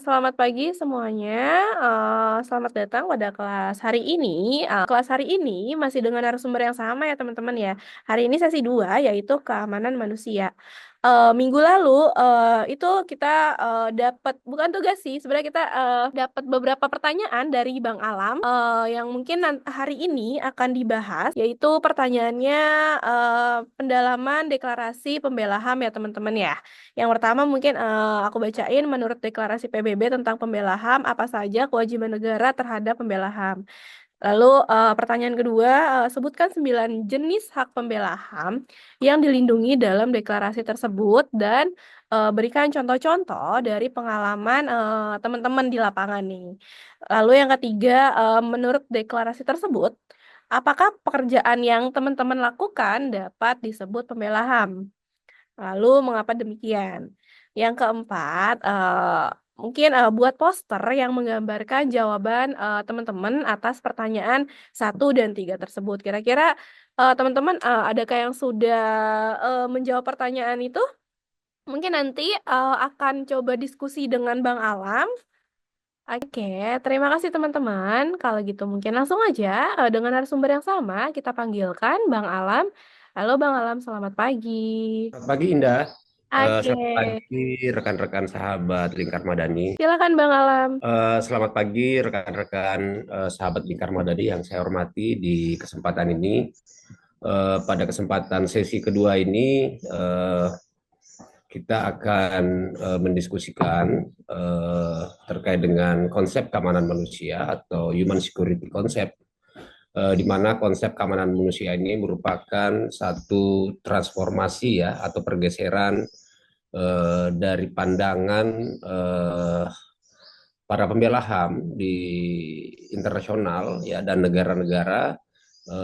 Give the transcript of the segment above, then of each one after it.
Selamat pagi semuanya. Selamat datang pada kelas hari ini. Kelas hari ini masih dengan narasumber yang sama ya teman-teman ya. Hari ini sesi 2 yaitu keamanan manusia. Minggu lalu itu kita dapat bukan tugas sih, sebenarnya kita dapat beberapa pertanyaan dari Bang Alam yang mungkin hari ini akan dibahas, yaitu pertanyaannya pendalaman deklarasi pembela HAM ya teman-teman ya. Yang pertama mungkin aku bacain menurut deklarasi PBB tentang pembela HAM apa saja kewajiban negara terhadap pembela HAM. Lalu pertanyaan kedua, sebutkan 9 jenis hak pembela HAM yang dilindungi dalam deklarasi tersebut dan berikan contoh-contoh dari pengalaman teman-teman di lapangan nih. Lalu yang ketiga, menurut deklarasi tersebut, apakah pekerjaan yang teman-teman lakukan dapat disebut pembela HAM? Lalu mengapa demikian? Yang keempat, mungkin buat poster yang menggambarkan jawaban teman-teman atas pertanyaan 1 dan 3 tersebut. Kira-kira teman-teman adakah yang sudah menjawab pertanyaan itu? Mungkin nanti akan coba diskusi dengan Bang Alam. Oke, terima kasih teman-teman. Kalau gitu mungkin langsung aja dengan narasumber yang sama kita panggilkan Bang Alam. Halo Bang Alam, selamat pagi. Selamat pagi Indah. Oke. Selamat pagi rekan-rekan sahabat Lingkar Madani. Silakan Bang Alam. Selamat pagi rekan-rekan sahabat Lingkar Madani yang saya hormati di kesempatan ini. Pada kesempatan sesi kedua ini kita akan mendiskusikan terkait dengan konsep keamanan manusia atau human security concept, di mana konsep keamanan manusia ini merupakan satu transformasi ya atau pergeseran dari pandangan para pembela HAM di internasional ya dan negara-negara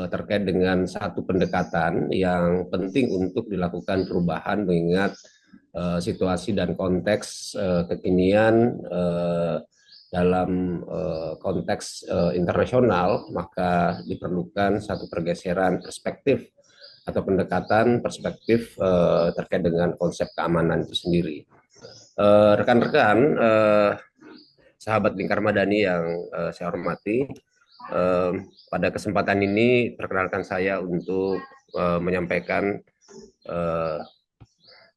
terkait dengan satu pendekatan yang penting untuk dilakukan perubahan mengingat situasi dan konteks kekinian dalam konteks internasional, maka diperlukan satu pergeseran perspektif atau pendekatan perspektif terkait dengan konsep keamanan itu sendiri. Rekan-rekan, sahabat Lingkar Madani yang saya hormati, pada kesempatan ini perkenalkan saya untuk menyampaikan eh,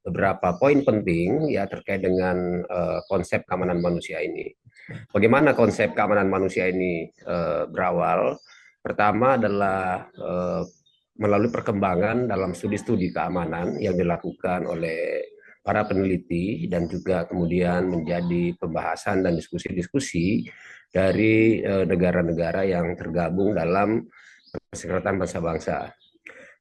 beberapa poin penting ya terkait dengan konsep keamanan manusia ini. Bagaimana konsep keamanan manusia ini berawal? Pertama adalah melalui perkembangan dalam studi-studi keamanan yang dilakukan oleh para peneliti dan juga kemudian menjadi pembahasan dan diskusi-diskusi dari negara-negara yang tergabung dalam Perserikatan Bangsa-Bangsa.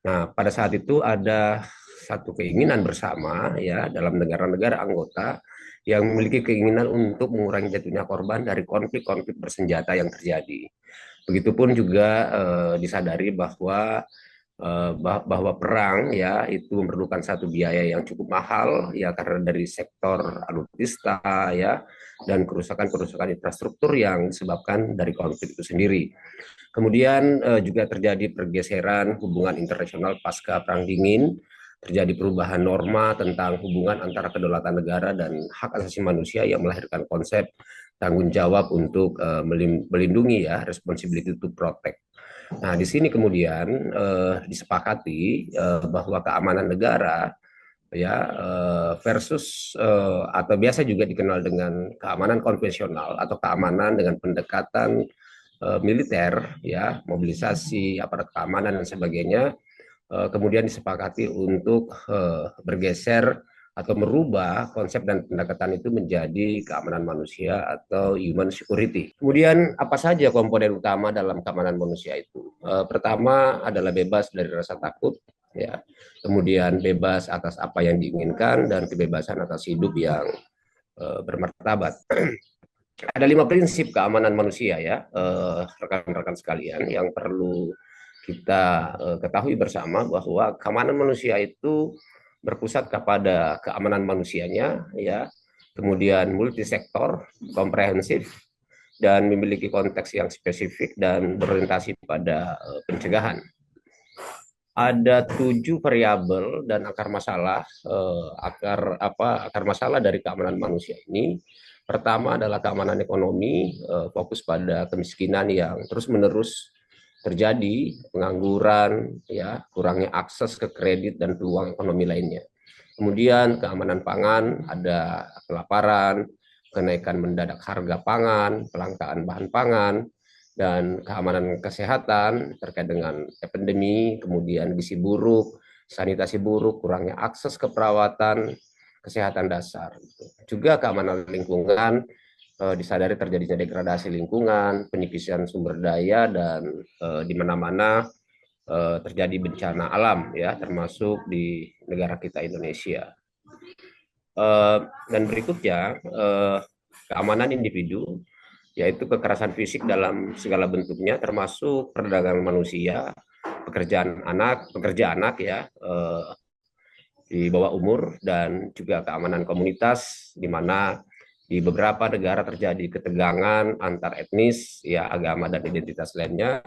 Nah, pada saat itu ada satu keinginan bersama ya dalam negara-negara anggota yang memiliki keinginan untuk mengurangi jatuhnya korban dari konflik-konflik bersenjata yang terjadi. Begitupun juga disadari bahwa perang ya itu memerlukan satu biaya yang cukup mahal ya karena dari sektor alutsista ya dan kerusakan-kerusakan infrastruktur yang disebabkan dari konflik itu sendiri. Kemudian juga terjadi pergeseran hubungan internasional pasca Perang Dingin, terjadi perubahan norma tentang hubungan antara kedaulatan negara dan hak asasi manusia yang melahirkan konsep tanggung jawab untuk melindungi ya, responsibility to protect. Nah, di sini kemudian disepakati bahwa keamanan negara ya versus atau biasa juga dikenal dengan keamanan konvensional atau keamanan dengan pendekatan militer ya mobilisasi aparat keamanan dan sebagainya kemudian disepakati untuk bergeser atau merubah konsep dan pendekatan itu menjadi keamanan manusia atau human security. Kemudian apa saja komponen utama dalam keamanan manusia itu? Pertama adalah bebas dari rasa takut, ya. Kemudian bebas atas apa yang diinginkan dan kebebasan atas hidup yang bermartabat. Ada 5 prinsip keamanan manusia ya, rekan-rekan sekalian yang perlu kita ketahui bersama bahwa keamanan manusia itu berpusat kepada keamanan manusianya ya, kemudian multisektor, komprehensif dan memiliki konteks yang spesifik dan berorientasi pada pencegahan. Ada 7 variabel dan akar masalah akar masalah dari keamanan manusia ini Pertama adalah keamanan ekonomi, fokus pada kemiskinan yang terus-menerus terjadi, pengangguran, ya, kurangnya akses ke kredit dan peluang ekonomi lainnya. Kemudian keamanan pangan, ada kelaparan, kenaikan mendadak harga pangan, kelangkaan bahan pangan, dan keamanan kesehatan terkait dengan epidemi, kemudian gizi buruk, sanitasi buruk, kurangnya akses ke perawatan, kesehatan dasar. Juga keamanan lingkungan, disadari terjadinya degradasi lingkungan, penipisan sumber daya, dan di mana-mana terjadi bencana alam, ya, termasuk di negara kita Indonesia. Dan berikutnya keamanan individu, yaitu kekerasan fisik dalam segala bentuknya, termasuk perdagangan manusia, pekerja anak, ya, di bawah umur, dan juga keamanan komunitas, di mana di beberapa negara terjadi ketegangan antar etnis, ya, agama dan identitas lainnya,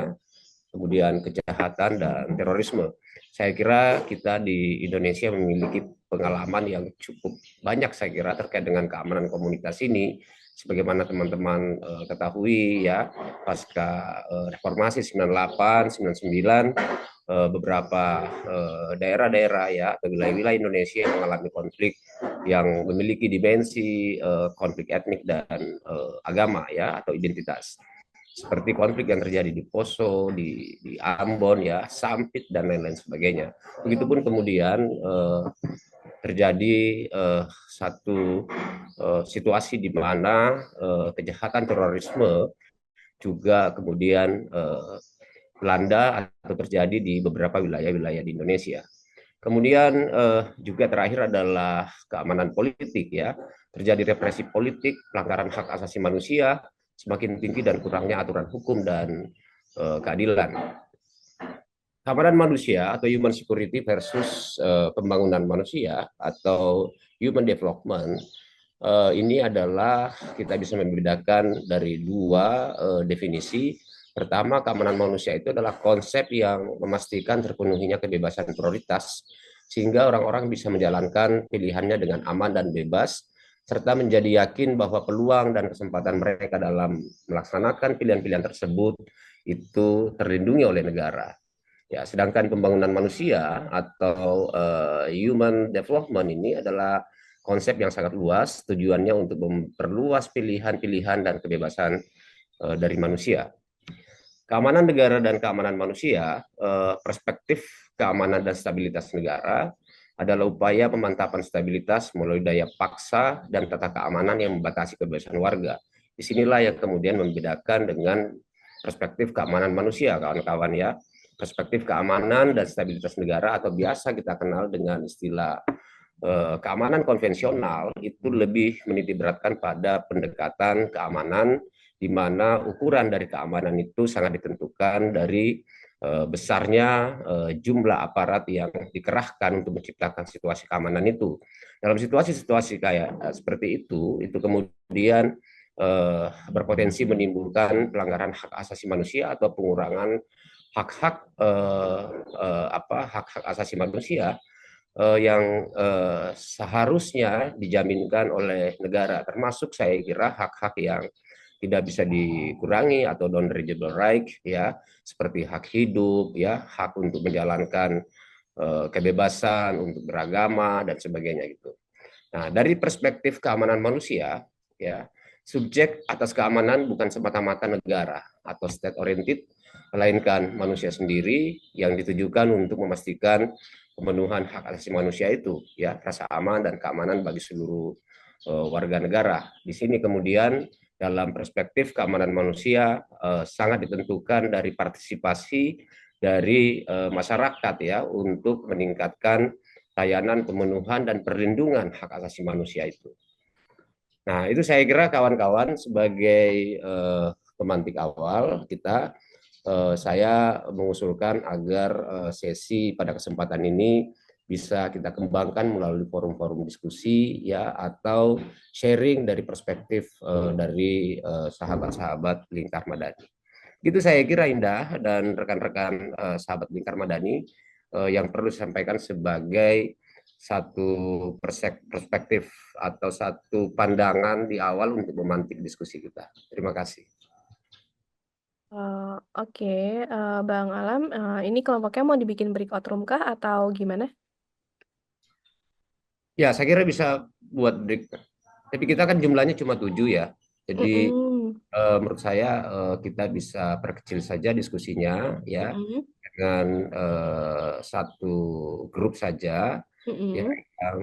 kemudian kejahatan dan terorisme. Saya kira kita di Indonesia memiliki pengalaman yang cukup banyak, saya kira, terkait dengan keamanan komunitas ini. Sebagaimana teman-teman ketahui, ya, pasca reformasi 98, 99, beberapa daerah-daerah, ya, atau wilayah-wilayah Indonesia yang mengalami konflik yang memiliki dimensi konflik etnik dan agama, ya, atau identitas, seperti konflik yang terjadi di Poso, di Ambon, ya, Sampit, dan lain-lain sebagainya. Begitupun kemudian terjadi satu situasi di mana kejahatan terorisme juga kemudian melanda atau terjadi di beberapa wilayah-wilayah di Indonesia. Kemudian juga terakhir adalah keamanan politik, ya. Terjadi represi politik, pelanggaran hak asasi manusia semakin tinggi, dan kurangnya aturan hukum dan keadilan. Keamanan manusia atau human security versus pembangunan manusia atau human development, ini adalah kita bisa membedakan dari dua definisi. Pertama, keamanan manusia itu adalah konsep yang memastikan terpenuhinya kebebasan prioritas, sehingga orang-orang bisa menjalankan pilihannya dengan aman dan bebas, serta menjadi yakin bahwa peluang dan kesempatan mereka dalam melaksanakan pilihan-pilihan tersebut itu terlindungi oleh negara. Ya, sedangkan pembangunan manusia atau human development ini adalah konsep yang sangat luas, tujuannya untuk memperluas pilihan-pilihan dan kebebasan dari manusia. Keamanan negara dan keamanan manusia, perspektif keamanan dan stabilitas negara adalah upaya pemantapan stabilitas melalui daya paksa dan tata keamanan yang membatasi kebebasan warga. Disinilah yang kemudian membedakan dengan perspektif keamanan manusia, kawan-kawan, ya. Perspektif keamanan dan stabilitas negara, atau biasa kita kenal dengan istilah keamanan konvensional, itu lebih menitikberatkan pada pendekatan keamanan, di mana ukuran dari keamanan itu sangat ditentukan dari besarnya jumlah aparat yang dikerahkan untuk menciptakan situasi keamanan itu. Dalam situasi-situasi kayak seperti itu kemudian berpotensi menimbulkan pelanggaran hak asasi manusia atau pengurangan hak-hak hak-hak asasi manusia yang seharusnya dijaminkan oleh negara, termasuk saya kira hak-hak yang tidak bisa dikurangi atau non-reachable right, ya, seperti hak hidup, ya, hak untuk menjalankan kebebasan untuk beragama dan sebagainya gitu. Nah, dari perspektif keamanan manusia, ya, subjek atas keamanan bukan semata-mata negara atau state oriented, melainkan manusia sendiri yang ditujukan untuk memastikan pemenuhan hak asasi manusia itu, ya, rasa aman dan keamanan bagi seluruh warga negara. Di sini kemudian dalam perspektif keamanan manusia sangat ditentukan dari partisipasi dari masyarakat, ya, untuk meningkatkan layanan pemenuhan dan perlindungan hak asasi manusia itu. Nah, itu saya kira kawan-kawan sebagai pemantik awal kita, saya mengusulkan agar sesi pada kesempatan ini bisa kita kembangkan melalui forum-forum diskusi, ya, atau sharing dari perspektif dari sahabat-sahabat Lingkar Madani. Itu saya kira, Indah dan rekan-rekan sahabat Lingkar Madani, yang perlu disampaikan sebagai satu perspektif atau satu pandangan di awal untuk memantik diskusi kita. Terima kasih. Oke, Bang Alam, ini kelompoknya mau dibikin breakout room kah atau gimana? Ya, saya kira bisa buat break. Tapi kita kan jumlahnya cuma 7 ya. Jadi Mm-mm. menurut saya kita bisa perkecil saja diskusinya ya Mm-mm. dengan satu grup saja ya Mm-mm. yang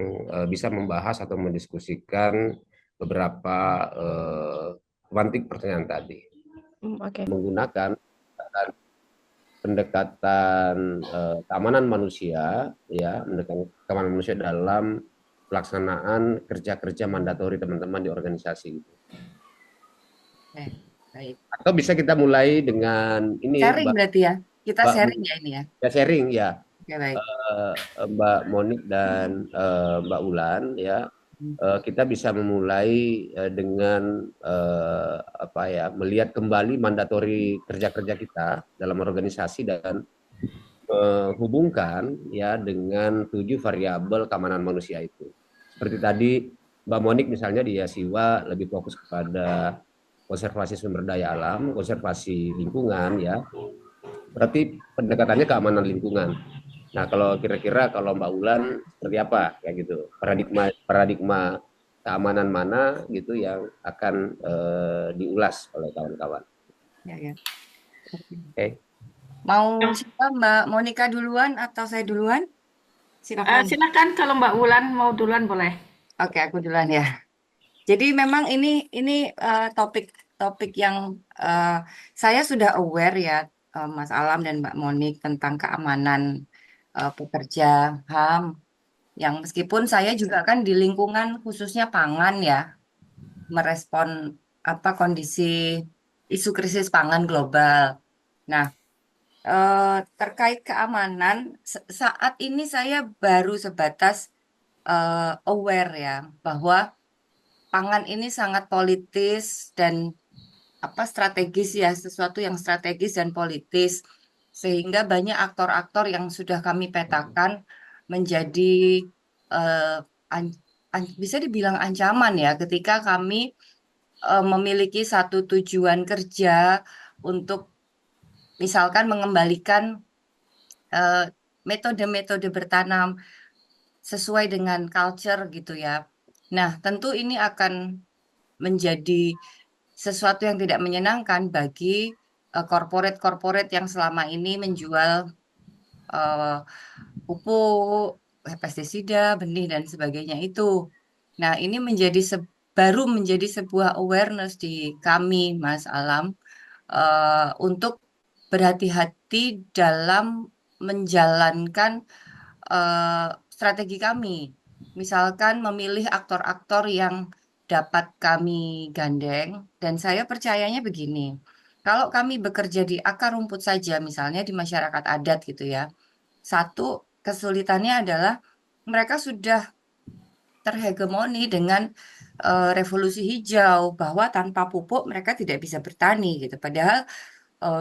bisa membahas atau mendiskusikan beberapa pemantik pertanyaan tadi Oke. menggunakan pendekatan keamanan manusia ya pendekatan keamanan manusia dalam pelaksanaan kerja-kerja mandatori teman-teman di organisasi itu. Oke, baik. Atau bisa kita mulai dengan ini Sharing berarti ya. Kita Mbak sharing ya ini ya. ya sharing ya Oke, baik. Mbak Monik dan Mbak Ulan ya. Kita bisa memulai dengan apa ya melihat kembali mandatori kerja-kerja kita dalam organisasi dan menghubungkan ya dengan 7 variabel keamanan manusia itu. Seperti tadi Mbak Monik misalnya di Yasiwa lebih fokus kepada konservasi sumber daya alam, konservasi lingkungan ya. Berarti pendekatannya keamanan lingkungan. Nah, kalau kira-kira kalau Mbak Ulan seperti apa kayak gitu? Paradigma paradigma keamanan mana gitu yang akan diulas oleh kawan-kawan. Ya, ya. Oke. Oke. Mau siapa Mbak Monica duluan atau saya duluan? Silakan. Silakan kalau Mbak Wulan mau duluan boleh. Oke, aku duluan ya. Jadi memang ini topik yang eh, saya sudah aware ya, Mas Alam dan Mbak Monik tentang keamanan pekerja HAM. Yang meskipun saya juga kan di lingkungan khususnya pangan ya, merespon apa kondisi isu krisis pangan global. Nah, terkait keamanan, saat ini saya baru sebatas aware ya bahwa pangan ini sangat politis dan apa strategis ya, sesuatu yang strategis dan politis, sehingga banyak aktor-aktor yang sudah kami petakan menjadi eh, bisa dibilang ancaman ya ketika kami memiliki satu tujuan kerja untuk misalkan mengembalikan eh, metode-metode bertanam sesuai dengan culture gitu ya. Nah, tentu ini akan menjadi sesuatu yang tidak menyenangkan bagi corporate-corporate yang selama ini menjual eh, pupuk, pestisida, benih dan sebagainya itu. Nah, ini baru menjadi sebuah awareness di kami, Mas Alam, untuk berhati-hati dalam menjalankan strategi kami. Misalkan memilih aktor-aktor yang dapat kami gandeng, dan saya percayanya begini. Kalau kami bekerja di akar rumput saja, misalnya di masyarakat adat gitu ya, satu kesulitannya adalah mereka sudah terhegemoni dengan revolusi hijau, bahwa tanpa pupuk mereka tidak bisa bertani gitu. Padahal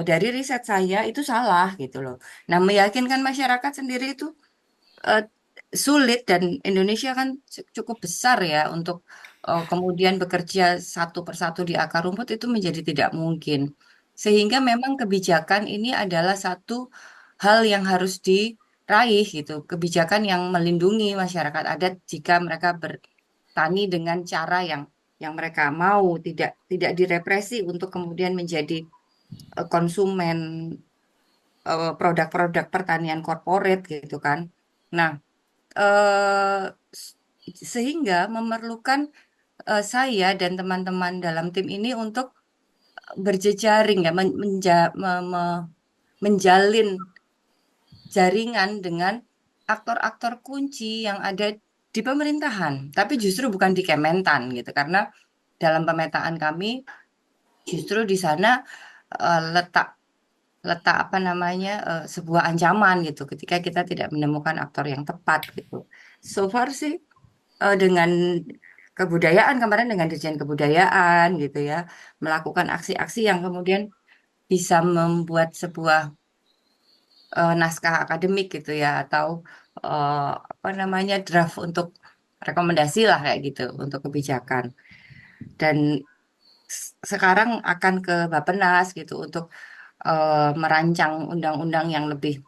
dari riset saya itu salah gitu loh. Nah, meyakinkan masyarakat sendiri itu eh, sulit dan Indonesia kan cukup besar ya untuk kemudian bekerja satu persatu di akar rumput itu menjadi tidak mungkin. Sehingga memang kebijakan ini adalah satu hal yang harus diraih gitu. Kebijakan yang melindungi masyarakat adat jika mereka bertani dengan cara yang mereka mau, tidak direpresi untuk kemudian menjadi konsumen produk-produk pertanian korporat gitu kan. Nah, eh, s- sehingga memerlukan saya dan teman-teman dalam tim ini untuk berjejaring ya, menjalin jaringan dengan aktor-aktor kunci yang ada di pemerintahan, tapi justru bukan di Kementan gitu, karena dalam pemetaan kami justru di sana letak letak apa namanya sebuah ancaman gitu ketika kita tidak menemukan aktor yang tepat gitu. So far sih dengan kebudayaan kemarin dengan Dirjen Kebudayaan gitu ya melakukan aksi-aksi yang kemudian bisa membuat sebuah naskah akademik gitu ya, atau apa namanya, draft untuk rekomendasi lah kayak gitu untuk kebijakan. Dan sekarang akan ke Bappenas gitu untuk merancang undang-undang yang lebih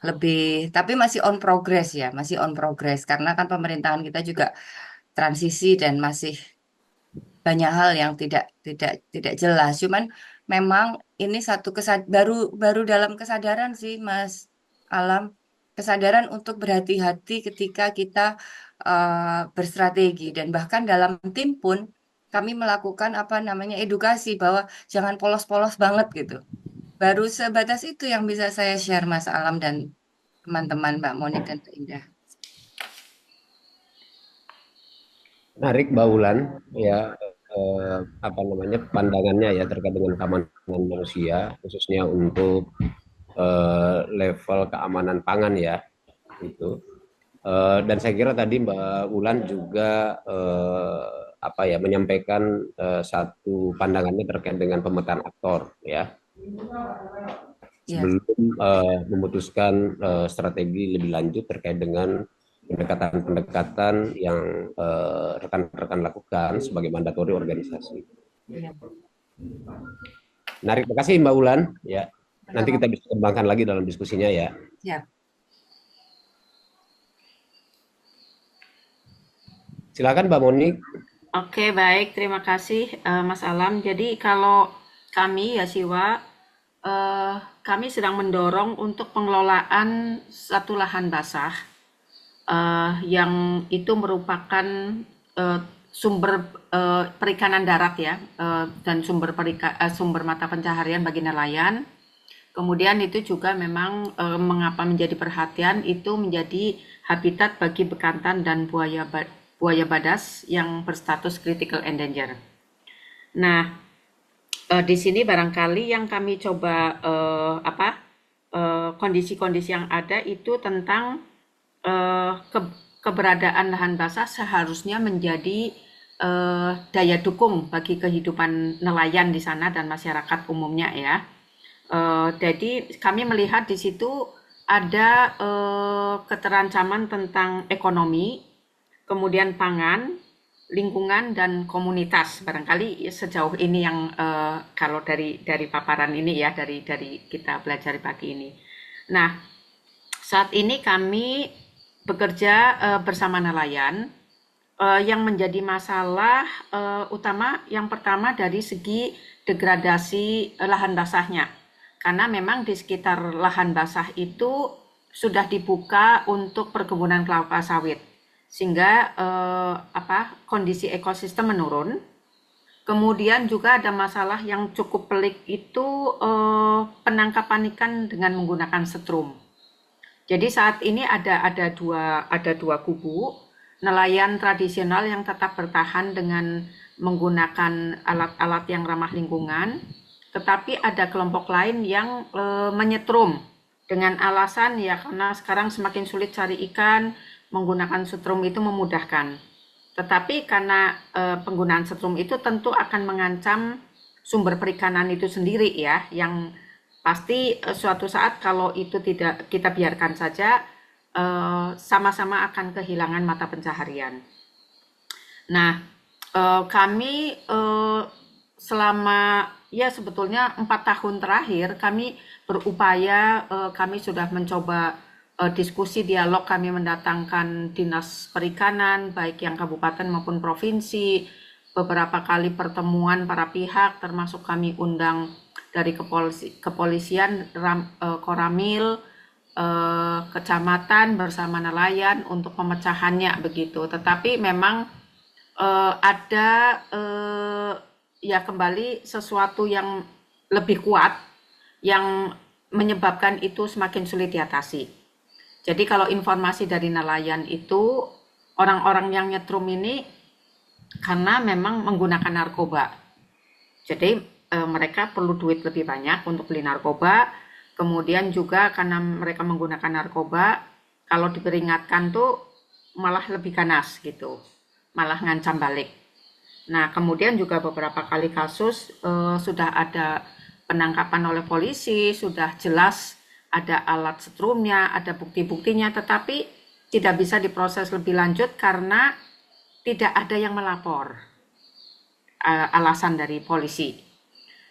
lebih tapi masih on progress ya, masih on progress karena kan pemerintahan kita juga transisi dan masih banyak hal yang tidak jelas. Cuman memang ini satu baru baru dalam kesadaran sih Mas Alam, kesadaran untuk berhati-hati ketika kita berstrategi, dan bahkan dalam tim pun kami melakukan apa namanya edukasi bahwa jangan polos-polos banget gitu. Baru sebatas itu yang bisa saya share Mas Alam dan teman-teman Mbak Monik dan Mbak Indah. Menarik Mbak Wulan ya, apa namanya, pandangannya ya terkait dengan keamanan manusia khususnya untuk level keamanan pangan ya itu. Dan saya kira tadi Mbak Wulan juga apa ya, menyampaikan satu pandangannya terkait dengan pemetaan aktor ya, Ya, sebelum memutuskan strategi lebih lanjut terkait dengan pendekatan-pendekatan yang rekan-rekan lakukan sebagai mandatori organisasi. ya. Menarik, terima kasih Mbak Wulan ya. Nanti Sama-sama. kita bisa kembangkan lagi dalam diskusinya ya. Ya. Silakan Mbak Monik. Oke, baik. Terima kasih, Mas Alam. Jadi kalau kami ya Siwa, kami sedang mendorong untuk pengelolaan satu lahan basah yang itu merupakan eh, sumber perikanan darat ya, dan sumber mata pencaharian bagi nelayan. Kemudian itu juga memang mengapa menjadi perhatian, itu menjadi habitat bagi bekantan dan buaya badas yang berstatus critical endanger. Nah, di sini barangkali yang kami coba kondisi-kondisi yang ada itu tentang keberadaan lahan basah seharusnya menjadi daya dukung bagi kehidupan nelayan di sana dan masyarakat umumnya ya. Jadi kami melihat di situ ada keterancaman tentang ekonomi, kemudian pangan, lingkungan dan komunitas. Barangkali sejauh ini yang kalau dari paparan ini ya, dari kita belajar pagi ini. Nah, saat ini kami bekerja bersama nelayan. Yang menjadi masalah utama yang pertama dari segi degradasi lahan basahnya. Karena memang di sekitar lahan basah itu sudah dibuka untuk perkebunan kelapa sawit, sehingga kondisi ekosistem menurun. Kemudian juga ada masalah yang cukup pelik itu penangkapan ikan dengan menggunakan setrum. Jadi saat ini ada dua kubu, nelayan tradisional yang tetap bertahan dengan menggunakan alat-alat yang ramah lingkungan, tetapi ada kelompok lain yang menyetrum dengan alasan ya karena sekarang semakin sulit cari ikan, menggunakan setrum itu memudahkan. Tetapi karena penggunaan setrum itu tentu akan mengancam sumber perikanan itu sendiri ya, yang pasti suatu saat kalau itu tidak kita biarkan saja sama-sama akan kehilangan mata pencaharian. Nah, kami selama ya sebetulnya 4 tahun terakhir kami berupaya, kami sudah mencoba diskusi dialog, kami mendatangkan dinas perikanan baik yang kabupaten maupun provinsi, beberapa kali pertemuan para pihak termasuk kami undang dari kepolisian, Koramil, kecamatan bersama nelayan untuk pemecahannya begitu. Tetapi memang ada ya kembali sesuatu yang lebih kuat yang menyebabkan itu semakin sulit diatasi. Jadi kalau informasi dari nelayan itu orang-orang yang nyetrum ini karena memang menggunakan narkoba. Jadi mereka perlu duit lebih banyak untuk beli narkoba. Kemudian juga karena mereka menggunakan narkoba, kalau diperingatkan tuh malah lebih ganas gitu, malah ngancam balik. Nah, kemudian juga beberapa kali kasus sudah ada penangkapan oleh polisi, sudah jelas ada alat setrumnya, ada bukti-buktinya, tetapi tidak bisa diproses lebih lanjut karena tidak ada yang melapor, alasan dari polisi.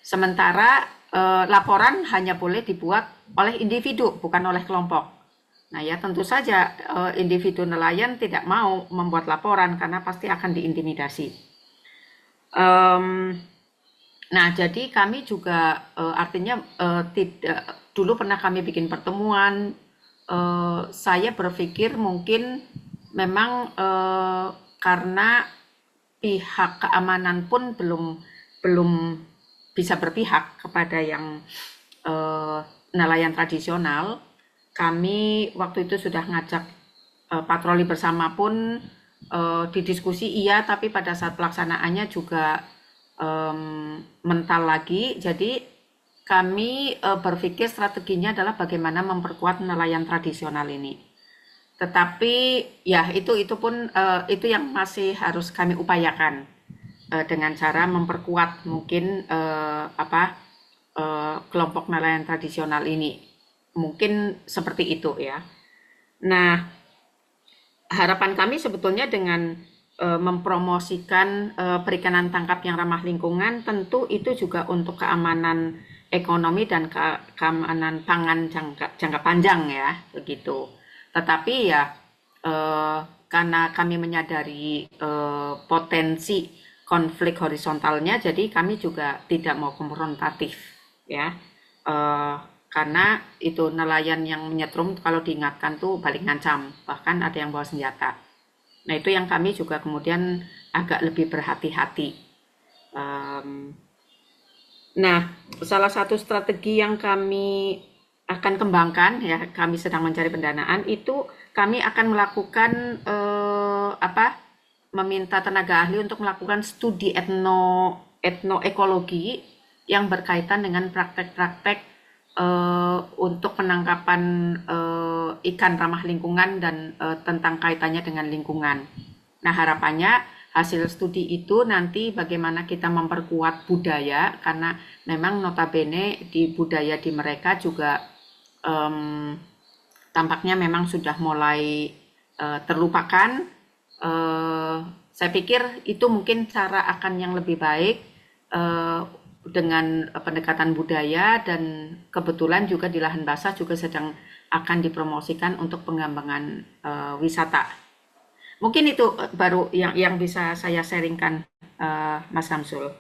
Sementara laporan hanya boleh dibuat oleh individu, bukan oleh kelompok. Nah ya tentu saja individu nelayan tidak mau membuat laporan karena pasti akan diintimidasi. Nah jadi kami juga artinya tidak, dulu pernah kami bikin pertemuan. Saya berpikir mungkin memang karena pihak keamanan pun belum bisa berpihak kepada yang nelayan tradisional. Kami waktu itu sudah ngajak patroli bersama pun didiskusi iya, tapi pada saat pelaksanaannya juga mental lagi. Jadi kami berpikir strateginya adalah bagaimana memperkuat nelayan tradisional ini. Tetapi ya itu pun itu yang masih harus kami upayakan dengan cara memperkuat mungkin kelompok nelayan tradisional ini. Mungkin seperti itu ya. Nah, harapan kami sebetulnya dengan mempromosikan perikanan tangkap yang ramah lingkungan, tentu itu juga untuk keamanan ekonomi dan keamanan pangan jangka panjang ya, begitu. Tetapi ya karena kami menyadari potensi konflik horizontalnya, jadi kami juga tidak mau konfrontatif ya. Karena itu nelayan yang menyetrum kalau diingatkan tuh balik ngancam, bahkan ada yang bawa senjata. Nah itu yang kami juga kemudian agak lebih berhati-hati. Nah salah satu strategi yang kami akan kembangkan ya, kami sedang mencari pendanaan, itu kami akan melakukan meminta tenaga ahli untuk melakukan studi etnoekologi yang berkaitan dengan praktek-praktek untuk penangkapan ikan ramah lingkungan dan tentang kaitannya dengan lingkungan. Nah harapannya hasil studi itu nanti bagaimana kita memperkuat budaya, karena memang notabene di budaya di mereka juga tampaknya memang sudah mulai terlupakan. Saya pikir itu mungkin cara akan yang lebih baik dengan pendekatan budaya, dan kebetulan juga di lahan basah juga sedang akan dipromosikan untuk pengembangan wisata. Mungkin itu baru yang bisa saya sharingkan, Mas Samsul.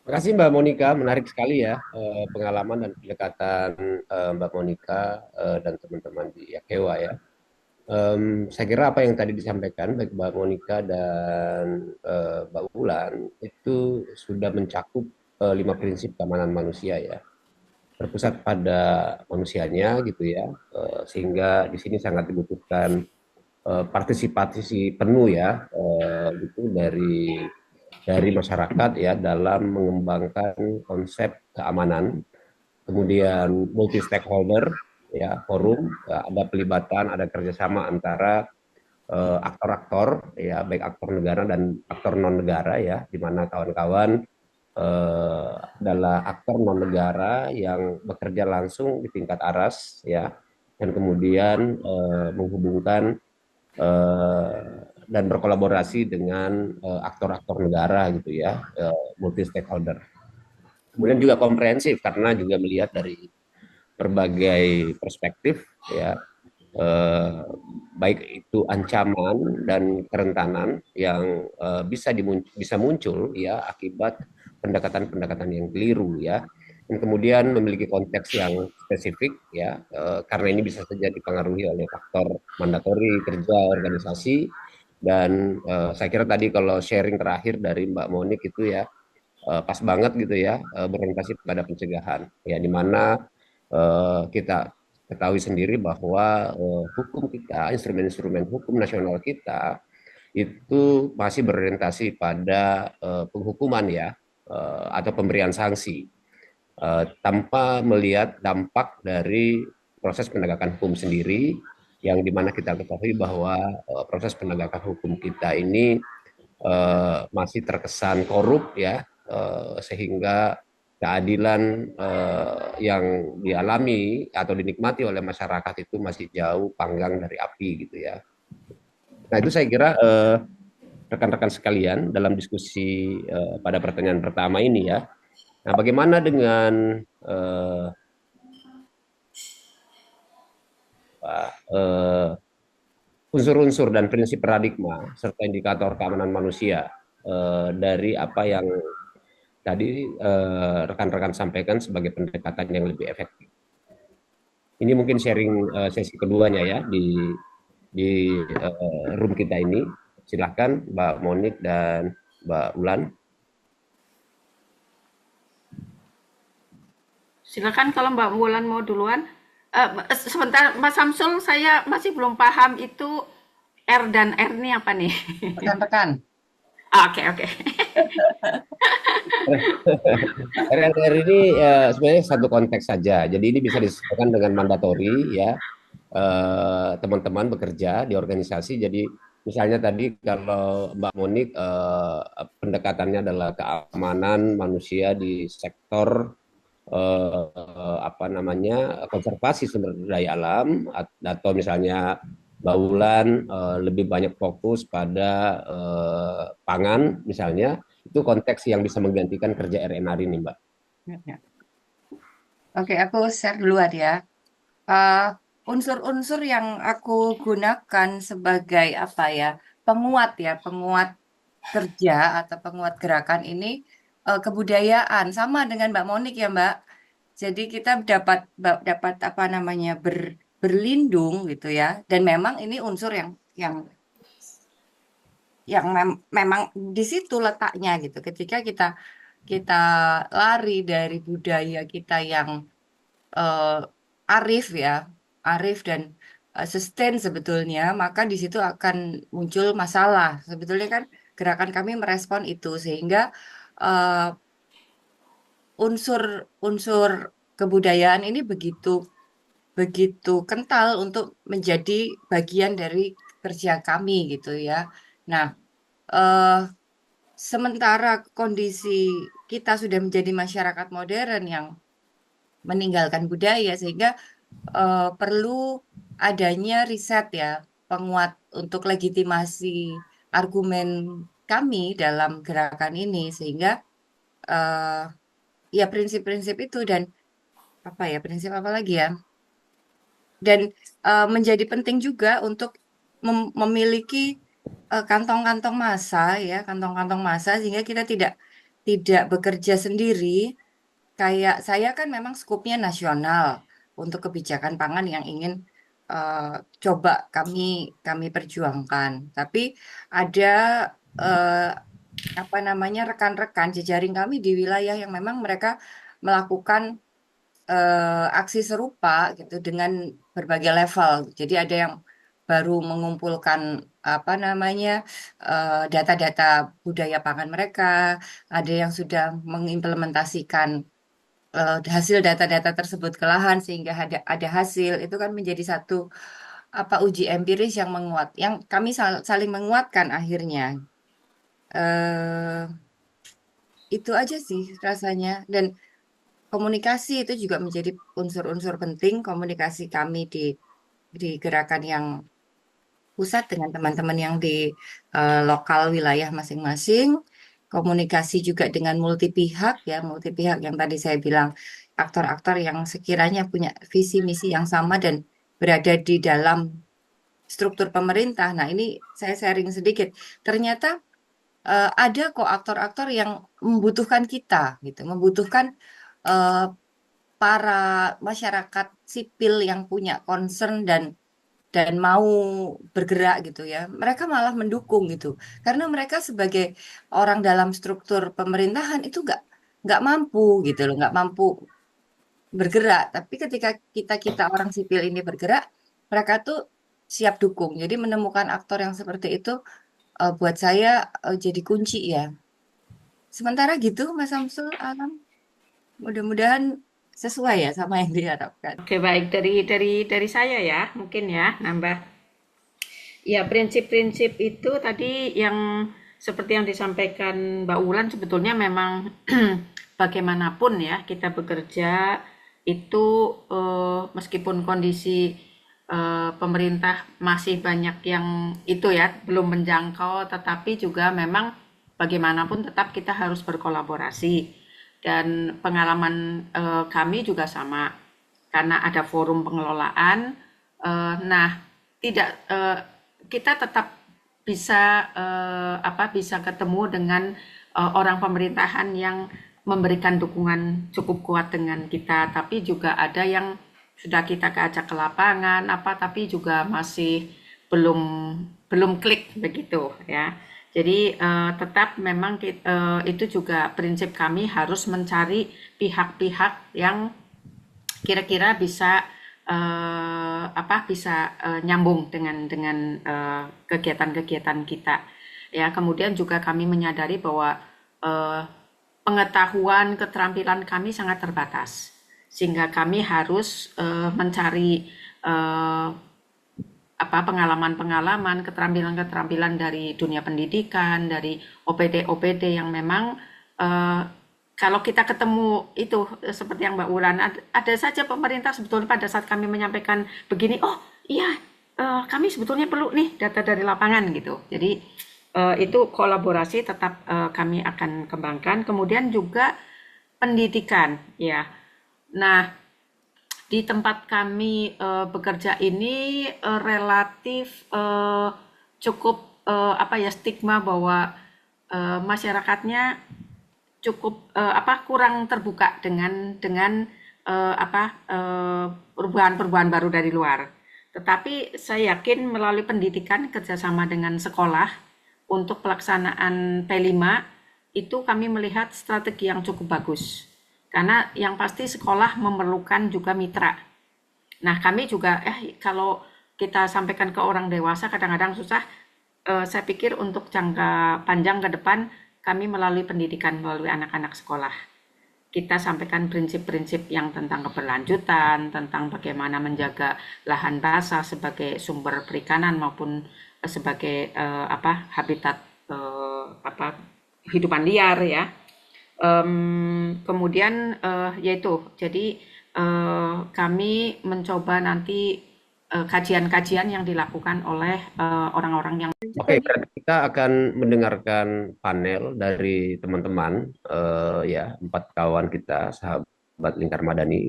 Terima kasih Mbak Monika, menarik sekali ya pengalaman dan pendekatan Mbak Monika dan teman-teman di Yakewa ya. Saya kira apa yang tadi disampaikan baik Mbak Monika dan Mbak Wulan itu sudah mencakup 5 prinsip keamanan manusia ya, berpusat pada manusianya gitu ya, sehingga di sini sangat dibutuhkan partisipasi penuh ya gitu dari masyarakat ya dalam mengembangkan konsep keamanan, kemudian multi stakeholder ya, forum, ada pelibatan, ada kerjasama antara aktor-aktor ya, baik aktor negara dan aktor non negara ya, di mana kawan-kawan adalah aktor non negara yang bekerja langsung di tingkat aras ya, dan kemudian menghubungkan dan berkolaborasi dengan aktor-aktor negara gitu ya, multi stakeholder. Kemudian juga komprehensif karena juga melihat dari berbagai perspektif ya, baik itu ancaman dan kerentanan yang bisa muncul ya akibat pendekatan-pendekatan yang keliru ya, dan kemudian memiliki konteks yang spesifik ya, karena ini bisa saja dipengaruhi oleh faktor mandatori kerja organisasi. Dan saya kira tadi kalau sharing terakhir dari Mbak Monik itu ya pas banget gitu ya, berorientasi pada pencegahan ya, di mana kita ketahui sendiri bahwa hukum kita, instrumen-instrumen hukum nasional kita itu masih berorientasi pada penghukuman ya, atau pemberian sanksi tanpa melihat dampak dari proses penegakan hukum sendiri, yang dimana kita ketahui bahwa proses penegakan hukum kita ini masih terkesan korup ya, sehingga keadilan yang dialami atau dinikmati oleh masyarakat itu masih jauh panggang dari api gitu ya. Nah itu saya kira rekan-rekan sekalian dalam diskusi pada pertanyaan pertama ini ya. Nah bagaimana dengan unsur-unsur dan prinsip paradigma serta indikator keamanan manusia dari apa yang tadi rekan-rekan sampaikan sebagai pendekatan yang lebih efektif. Ini mungkin sharing sesi keduanya ya di room kita ini. Silahkan Mbak Monik dan Mbak Ulan. Silakan kalau Mbak Wulan mau duluan. Sebentar, Mas Samsul, saya masih belum paham itu R dan R ini apa nih? Rekan-rekan. Oke, oke. RRR ini sebenarnya satu konteks saja. Jadi ini bisa disesuaikan dengan mandatori ya. Teman-teman bekerja di organisasi. Jadi misalnya tadi kalau Mbak Monik pendekatannya adalah keamanan manusia di sektor apa namanya konservasi sumber daya alam atau misalnya Baulan lebih banyak fokus pada pangan misalnya itu konteks yang bisa menggantikan kerja RNR ini Mbak. Oke, aku share duluan ya. Eh, Unsur-unsur yang aku gunakan sebagai apa ya, penguat kerja atau penguat gerakan ini kebudayaan sama dengan Mbak Monik ya Mbak. Jadi kita dapat apa namanya berlindung gitu ya. Dan memang ini unsur yang memang di situ letaknya gitu. Ketika kita kita lari dari budaya kita yang eh, arif ya, arif dan sustain sebetulnya, maka di situ akan muncul masalah. Sebetulnya kan gerakan kami merespon itu sehingga eh, unsur-unsur kebudayaan ini begitu begitu kental untuk menjadi bagian dari kerja kami gitu ya. Nah, eh, sementara kondisi kita sudah menjadi masyarakat modern yang meninggalkan budaya sehingga perlu adanya riset ya, penguat untuk legitimasi argumen kami dalam gerakan ini sehingga eh, ya prinsip-prinsip itu dan apa ya prinsip apa lagi ya dan menjadi penting juga untuk memiliki kantong-kantong massa ya kantong-kantong massa sehingga kita tidak bekerja sendiri. Kayak saya kan memang skupnya nasional untuk kebijakan pangan yang ingin eh, coba kami perjuangkan. Tapi ada eh, apa namanya rekan-rekan jejaring kami di wilayah yang memang mereka melakukan aksi serupa gitu dengan berbagai level. Jadi ada yang baru mengumpulkan apa namanya data-data budaya pangan mereka, ada yang sudah mengimplementasikan hasil data-data tersebut ke lahan sehingga ada hasil itu kan menjadi satu apa uji empiris yang menguat yang kami saling menguatkan akhirnya eh itu aja sih rasanya dan komunikasi itu juga menjadi unsur-unsur penting komunikasi kami di gerakan yang pusat dengan teman-teman yang di lokal wilayah masing-masing. Komunikasi juga dengan multi pihak ya, multi pihak yang tadi saya bilang aktor-aktor yang sekiranya punya visi misi yang sama dan berada di dalam struktur pemerintah. Nah, ini saya sharing sedikit. Ternyata ada kok aktor-aktor yang membutuhkan kita gitu, membutuhkan eh, para masyarakat sipil yang punya concern dan mau bergerak gitu ya, mereka malah mendukung gitu. Karena mereka sebagai orang dalam struktur pemerintahan itu nggak mampu gitu loh, nggak mampu bergerak. Tapi ketika kita orang sipil ini bergerak, mereka tuh siap dukung. Jadi menemukan aktor yang seperti itu buat saya jadi kunci ya. Sementara gitu, Mas Samsul Alam, mudah-mudahan sesuai ya sama yang diharapkan. Oke, baik dari saya ya, mungkin ya nambah. Ya, prinsip-prinsip itu tadi yang seperti yang disampaikan Mbak Wulan sebetulnya memang bagaimanapun ya kita bekerja itu meskipun kondisi pemerintah masih banyak yang itu ya belum menjangkau, tetapi juga memang bagaimanapun tetap kita harus berkolaborasi. Dan pengalaman kami juga sama, karena ada forum pengelolaan. Nah, tidak kita tetap bisa bisa ketemu dengan orang pemerintahan yang memberikan dukungan cukup kuat dengan kita, tapi juga ada yang sudah kita ajak ke lapangan tapi juga masih belum belum klik begitu ya. Jadi tetap memang itu juga prinsip kami harus mencari pihak-pihak yang kira-kira bisa nyambung dengan kegiatan-kegiatan kita ya. Kemudian juga kami menyadari bahwa pengetahuan keterampilan kami sangat terbatas, sehingga kami harus mencari pengalaman-pengalaman, keterampilan-keterampilan dari dunia pendidikan, dari OPD-OPD yang memang kalau kita ketemu itu seperti yang Mbak Wulan, ada saja pemerintah sebetulnya pada saat kami menyampaikan begini, oh iya kami sebetulnya perlu nih data dari lapangan gitu. Jadi itu kolaborasi tetap kami akan kembangkan. Kemudian juga pendidikan ya. Nah, di tempat kami bekerja ini relatif cukup stigma bahwa masyarakatnya cukup kurang terbuka dengan perubahan-perubahan baru dari luar. Tetapi saya yakin melalui pendidikan kerjasama dengan sekolah untuk pelaksanaan P5 itu kami melihat strategi yang cukup bagus. Karena yang pasti sekolah memerlukan juga mitra. Nah, kami juga kalau kita sampaikan ke orang dewasa kadang-kadang susah. Saya pikir untuk jangka panjang ke depan kami melalui pendidikan, melalui anak-anak sekolah. Kita sampaikan prinsip-prinsip yang tentang keberlanjutan, tentang bagaimana menjaga lahan basah sebagai sumber perikanan maupun sebagai habitat kehidupan liar ya. Kemudian yaitu jadi kami mencoba nanti kajian-kajian yang dilakukan oleh orang-orang yang Oke, berarti kita akan mendengarkan panel dari teman-teman ya 4 kawan kita sahabat Lingkar Madani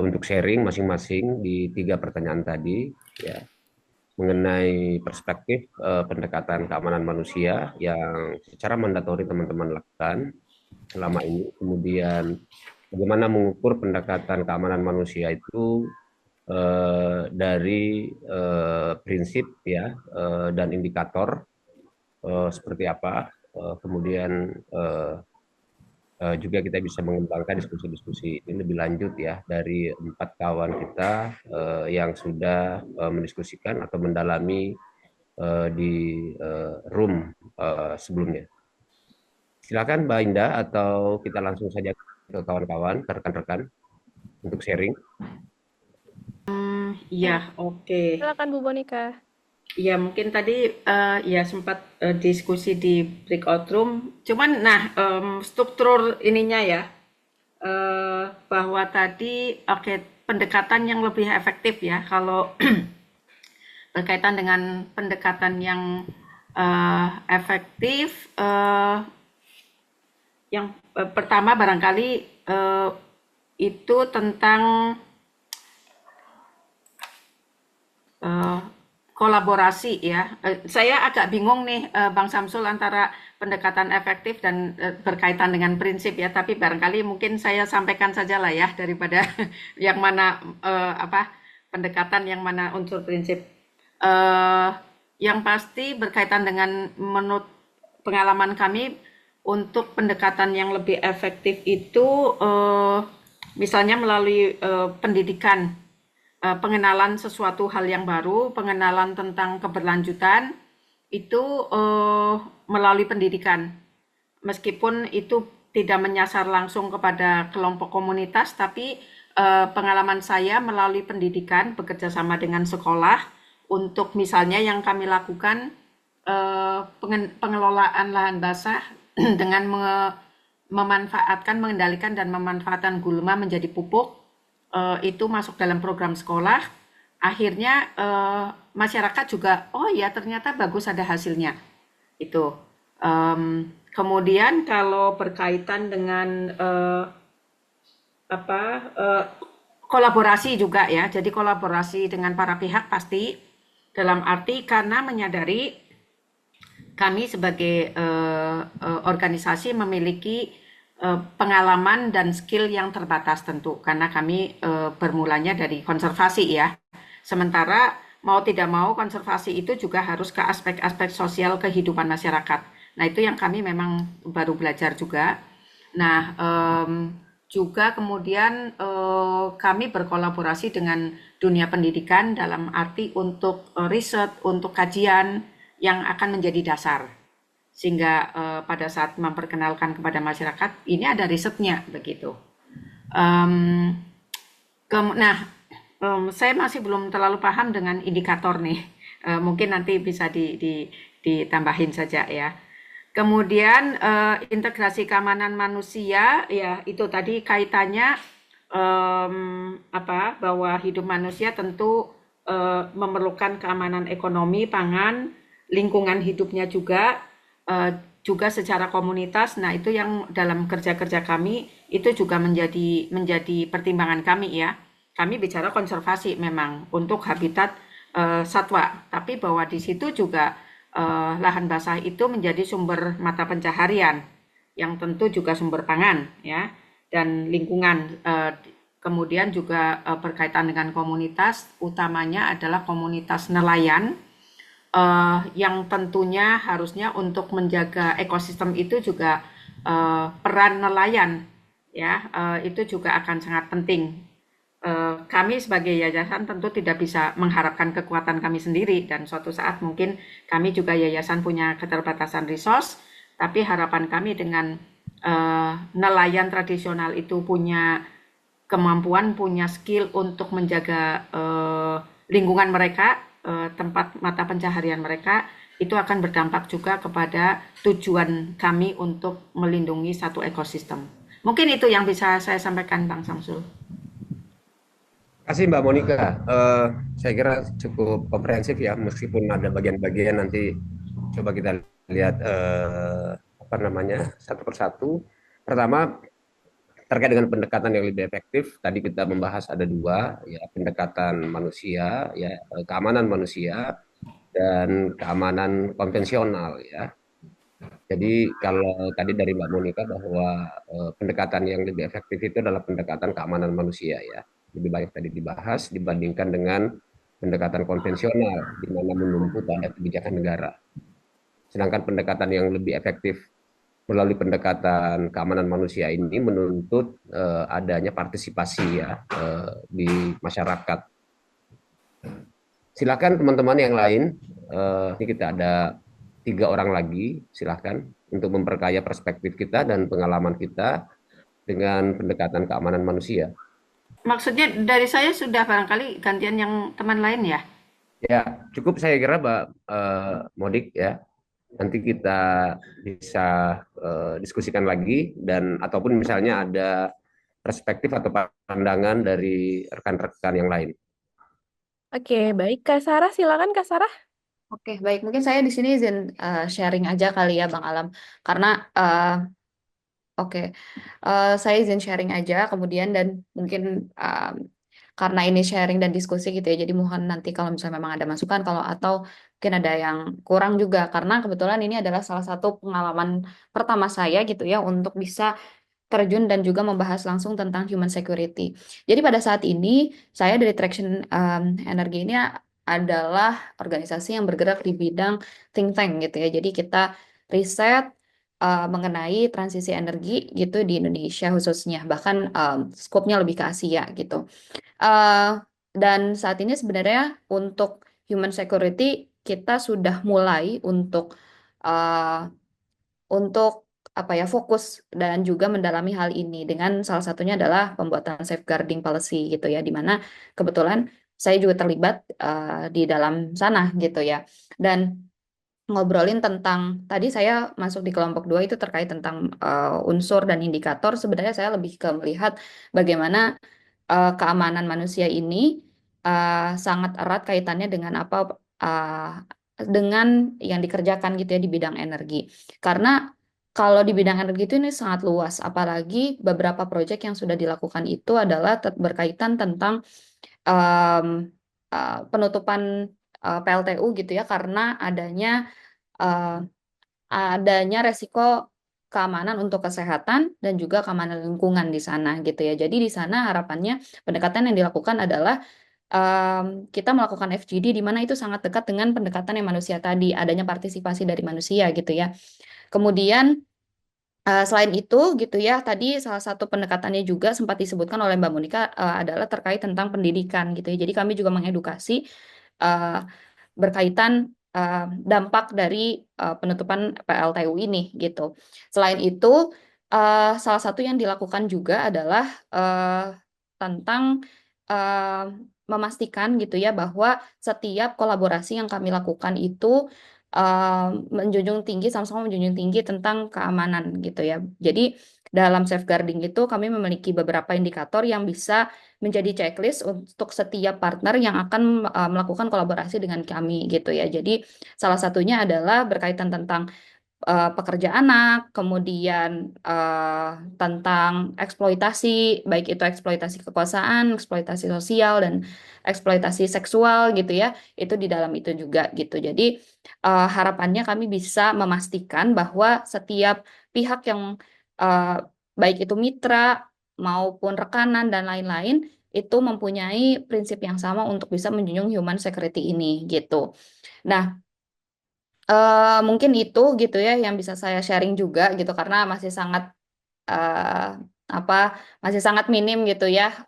untuk sharing masing-masing di 3 pertanyaan tadi ya mengenai perspektif pendekatan keamanan manusia yang secara mandatori teman-teman lakukan selama ini, kemudian bagaimana mengukur pendekatan keamanan manusia itu dari prinsip ya dan indikator seperti apa, kemudian juga kita bisa mengembangkan diskusi-diskusi ini lebih lanjut ya dari 4 kawan kita yang sudah mendiskusikan atau mendalami di room sebelumnya. Silakan Mbak Indah, atau kita langsung saja ke kawan-kawan, ke rekan-rekan untuk sharing. Ya, oke. Silakan Bu Monica. Ya, mungkin tadi ya sempat diskusi di breakout room. Cuman, struktur ininya ya, bahwa tadi pendekatan yang lebih efektif ya. Kalau berkaitan dengan pendekatan yang efektif, yang pertama barangkali itu tentang kolaborasi ya. Saya agak bingung nih Bang Samsul antara pendekatan efektif dan berkaitan dengan prinsip ya, tapi barangkali mungkin saya sampaikan saja lah ya daripada yang mana pendekatan yang mana unsur prinsip. Yang pasti berkaitan dengan menurut pengalaman kami untuk pendekatan yang lebih efektif itu misalnya melalui pendidikan, pengenalan sesuatu hal yang baru, pengenalan tentang keberlanjutan itu melalui pendidikan. Meskipun itu tidak menyasar langsung kepada kelompok komunitas, tapi pengalaman saya melalui pendidikan bekerja sama dengan sekolah untuk misalnya yang kami lakukan pengelolaan lahan basah dengan mengendalikan dan memanfaatkan gulma menjadi pupuk, itu masuk dalam program sekolah. Akhirnya masyarakat juga, oh ya ternyata bagus ada hasilnya. Itu. Kemudian kalau berkaitan dengan apa kolaborasi juga ya. Jadi kolaborasi dengan para pihak pasti dalam arti karena menyadari kami sebagai organisasi memiliki pengalaman dan skill yang terbatas tentu karena kami bermulanya dari konservasi ya. Sementara mau tidak mau konservasi itu juga harus ke aspek-aspek sosial kehidupan masyarakat. Nah itu yang kami memang baru belajar juga. Nah juga kemudian kami berkolaborasi dengan dunia pendidikan dalam arti untuk riset, untuk kajian yang akan menjadi dasar. Sehingga pada saat memperkenalkan kepada masyarakat, ini ada risetnya begitu. Um, nah, saya masih belum terlalu paham dengan indikator nih. Mungkin nanti bisa ditambahin saja ya. Kemudian integrasi keamanan manusia, ya itu tadi kaitannya bahwa hidup manusia tentu memerlukan keamanan ekonomi, pangan, lingkungan hidupnya juga, juga secara komunitas. Nah itu yang dalam kerja-kerja kami itu juga menjadi pertimbangan kami ya. Kami bicara konservasi memang untuk habitat satwa, tapi bahwa di situ juga lahan basah itu menjadi sumber mata pencaharian yang tentu juga sumber pangan ya dan lingkungan. Kemudian juga berkaitan dengan komunitas, utamanya adalah komunitas nelayan yang tentunya harusnya untuk menjaga ekosistem itu juga peran nelayan ya itu juga akan sangat penting. Kami sebagai yayasan tentu tidak bisa mengharapkan kekuatan kami sendiri dan suatu saat mungkin kami juga yayasan punya keterbatasan resource, tapi harapan kami dengan nelayan tradisional itu punya kemampuan, punya skill untuk menjaga lingkungan mereka, tempat mata pencaharian mereka, itu akan berdampak juga kepada tujuan kami untuk melindungi satu ekosistem. Mungkin itu yang bisa saya sampaikan, Bang Samsul. Terima kasih Mbak Monika. Saya kira cukup komprehensif ya, meskipun ada bagian-bagian nanti coba kita lihat apa namanya satu persatu. Pertama terkait dengan pendekatan yang lebih efektif. Tadi kita membahas ada dua, ya pendekatan manusia, ya keamanan manusia dan keamanan konvensional ya. Jadi kalau tadi dari Mbak Monika bahwa pendekatan yang lebih efektif itu adalah pendekatan keamanan manusia ya. Lebih banyak tadi dibahas dibandingkan dengan pendekatan konvensional di mana menumpuk pada kebijakan negara. Sedangkan pendekatan yang lebih efektif melalui pendekatan keamanan manusia ini menuntut adanya partisipasi ya di masyarakat. Silakan teman-teman yang lain. Ini kita ada 3 orang lagi, silahkan untuk memperkaya perspektif kita dan pengalaman kita dengan pendekatan keamanan manusia. Maksudnya dari saya sudah barangkali gantian yang teman lain ya? Ya, cukup saya kira Mbak Modik ya. Nanti kita bisa diskusikan lagi dan ataupun misalnya ada perspektif atau pandangan dari rekan-rekan yang lain. Oke, baik. Kak Sarah, silakan Kak Sarah. Oke, baik. Mungkin saya di sini izin sharing aja kali ya, Bang Alam. Karena oke, saya izin sharing aja. Kemudian dan mungkin karena ini sharing dan diskusi gitu ya. Jadi mohon nanti kalau misalnya memang ada masukan, kalau atau mungkin ada yang kurang juga. Karena kebetulan ini adalah salah satu pengalaman pertama saya gitu ya untuk bisa terjun dan juga membahas langsung tentang human security. Jadi pada saat ini saya dari Traction Energy ini adalah organisasi yang bergerak di bidang think tank gitu ya. Jadi kita riset mengenai transisi energi gitu di Indonesia khususnya, bahkan skopnya lebih ke Asia gitu. Dan saat ini sebenarnya untuk human security kita sudah mulai untuk apa ya fokus dan juga mendalami hal ini dengan salah satunya adalah pembuatan safeguarding policy gitu ya, di mana kebetulan saya juga terlibat di dalam sana gitu ya. Dan ngobrolin tentang tadi saya masuk di kelompok 2 itu terkait tentang unsur dan indikator. Sebenarnya saya lebih ke melihat bagaimana keamanan manusia ini sangat erat kaitannya dengan apa dengan yang dikerjakan gitu ya di bidang energi. Karena kalau di bidang energi itu ini sangat luas, apalagi beberapa proyek yang sudah dilakukan itu adalah berkaitan tentang em, penutupan PLTU gitu ya karena eh, adanya resiko keamanan untuk kesehatan dan juga keamanan lingkungan di sana gitu ya. Jadi di sana harapannya pendekatan yang dilakukan adalah kita melakukan FGD di mana itu sangat dekat dengan pendekatan yang manusia tadi, adanya partisipasi dari manusia gitu ya. Kemudian selain itu gitu ya, tadi salah satu pendekatannya juga sempat disebutkan oleh Mbak Monika adalah terkait tentang pendidikan gitu ya. Jadi kami juga mengedukasi eh, berkaitan dampak dari penutupan PLTU ini gitu. Selain itu, salah satu yang dilakukan juga adalah tentang eh, memastikan gitu ya bahwa setiap kolaborasi yang kami lakukan itu menjunjung tinggi sama-sama menjunjung tinggi tentang keamanan gitu ya. Jadi dalam safeguarding itu kami memiliki beberapa indikator yang bisa menjadi checklist untuk setiap partner yang akan melakukan kolaborasi dengan kami gitu ya. Jadi salah satunya adalah berkaitan tentang pekerja anak, kemudian tentang eksploitasi, baik itu eksploitasi kekuasaan, eksploitasi sosial dan eksploitasi seksual gitu ya. Itu di dalam itu juga gitu. Jadi harapannya kami bisa memastikan bahwa setiap pihak yang eh, baik itu mitra maupun rekanan dan lain-lain itu mempunyai prinsip yang sama untuk bisa menjunjung human security ini gitu. Nah, mungkin itu gitu ya yang bisa saya sharing juga gitu karena masih sangat eh, apa masih sangat minim gitu ya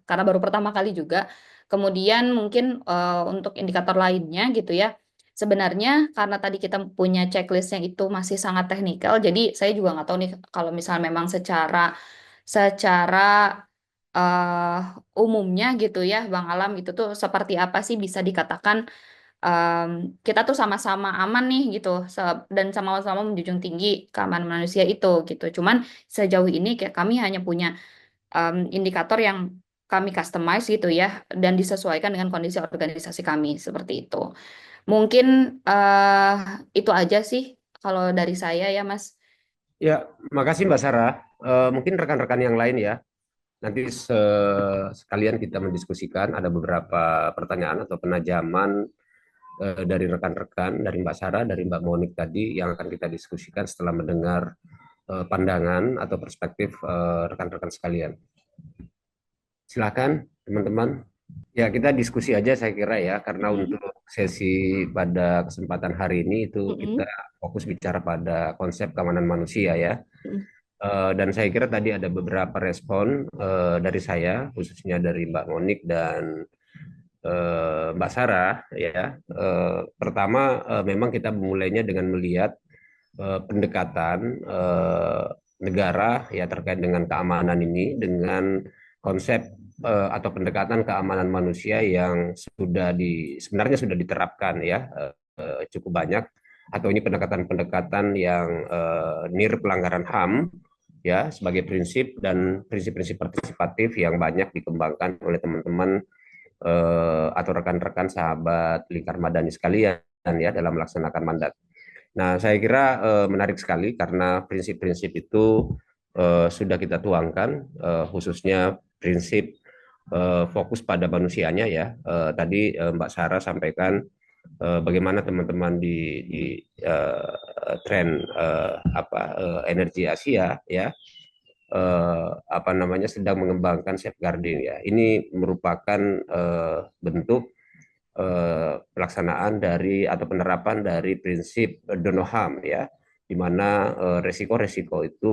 karena baru pertama kali juga. Kemudian mungkin untuk indikator lainnya gitu ya. Sebenarnya karena tadi kita punya checklistnya itu masih sangat teknikal, jadi saya juga nggak tahu nih kalau misal memang secara eh, umumnya gitu ya, Bang Alam itu tuh seperti apa sih bisa dikatakan em, kita tuh sama-sama aman nih gitu dan sama-sama menjunjung tinggi keamanan manusia itu gitu. Cuman sejauh ini kayak kami hanya punya indikator yang kami customize gitu ya dan disesuaikan dengan kondisi organisasi kami seperti itu. Mungkin eh, itu aja sih kalau dari saya ya Mas. Ya, makasih Mbak Sarah. Mungkin rekan-rekan yang lain ya, nanti sekalian kita mendiskusikan. Ada beberapa pertanyaan atau penajaman dari rekan-rekan, dari Mbak Sarah, dari Mbak Monik tadi yang akan kita diskusikan setelah mendengar pandangan atau perspektif rekan-rekan sekalian. Silakan teman-teman. Ya, kita diskusi aja saya kira ya, karena Mm-mm. untuk sesi pada kesempatan hari ini itu kita Mm-mm. fokus bicara pada konsep keamanan manusia ya. Mm-mm. Dan saya kira tadi ada beberapa respon dari saya, khususnya dari Mbak Monik dan Mbak Sarah ya. Pertama, memang kita memulainya dengan melihat pendekatan negara ya terkait dengan keamanan ini dengan konsep atau pendekatan keamanan manusia yang sebenarnya sudah diterapkan ya cukup banyak, atau ini pendekatan-pendekatan yang near pelanggaran HAM ya sebagai prinsip dan prinsip-prinsip partisipatif yang banyak dikembangkan oleh teman-teman atau rekan-rekan sahabat Lingkar Madani sekalian ya dalam melaksanakan mandat. Nah, saya kira menarik sekali karena prinsip-prinsip itu sudah kita tuangkan, khususnya prinsip fokus pada manusianya ya. Tadi Mbak Sarah sampaikan bagaimana teman-teman di tren energi Asia ya apa namanya sedang mengembangkan safeguarding ya. Ini merupakan bentuk pelaksanaan dari atau penerapan dari prinsip do no harm ya, di mana resiko-resiko itu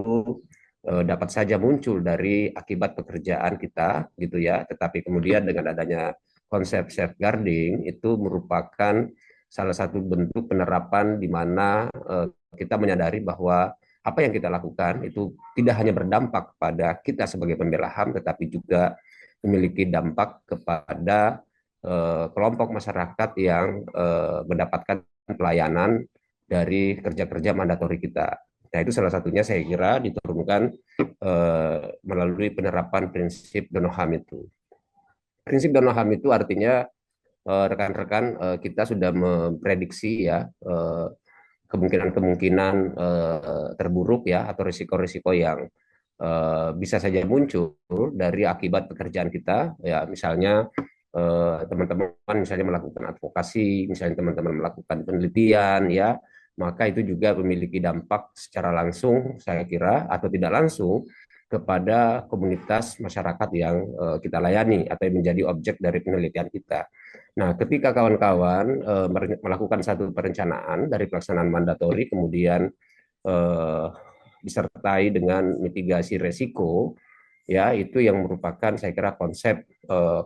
dapat saja muncul dari akibat pekerjaan kita gitu ya, tetapi kemudian dengan adanya konsep safeguarding itu merupakan salah satu bentuk penerapan di mana kita menyadari bahwa apa yang kita lakukan itu tidak hanya berdampak pada kita sebagai pembela HAM, tetapi juga memiliki dampak kepada kelompok masyarakat yang mendapatkan pelayanan dari kerja-kerja mandatori kita. Nah, itu salah satunya saya kira diturunkan melalui penerapan prinsip Donoham itu. Prinsip Donoham itu artinya rekan-rekan kita sudah memprediksi ya kemungkinan-kemungkinan terburuk ya atau risiko-risiko yang bisa saja muncul dari akibat pekerjaan kita ya, misalnya teman-teman misalnya melakukan advokasi, misalnya teman-teman melakukan penelitian ya, maka itu juga memiliki dampak secara langsung saya kira atau tidak langsung kepada komunitas masyarakat yang kita layani atau yang menjadi objek dari penelitian kita. Nah, ketika kawan-kawan melakukan satu perencanaan dari pelaksanaan mandatori, kemudian eh, disertai dengan mitigasi resiko, ya itu yang merupakan saya kira konsep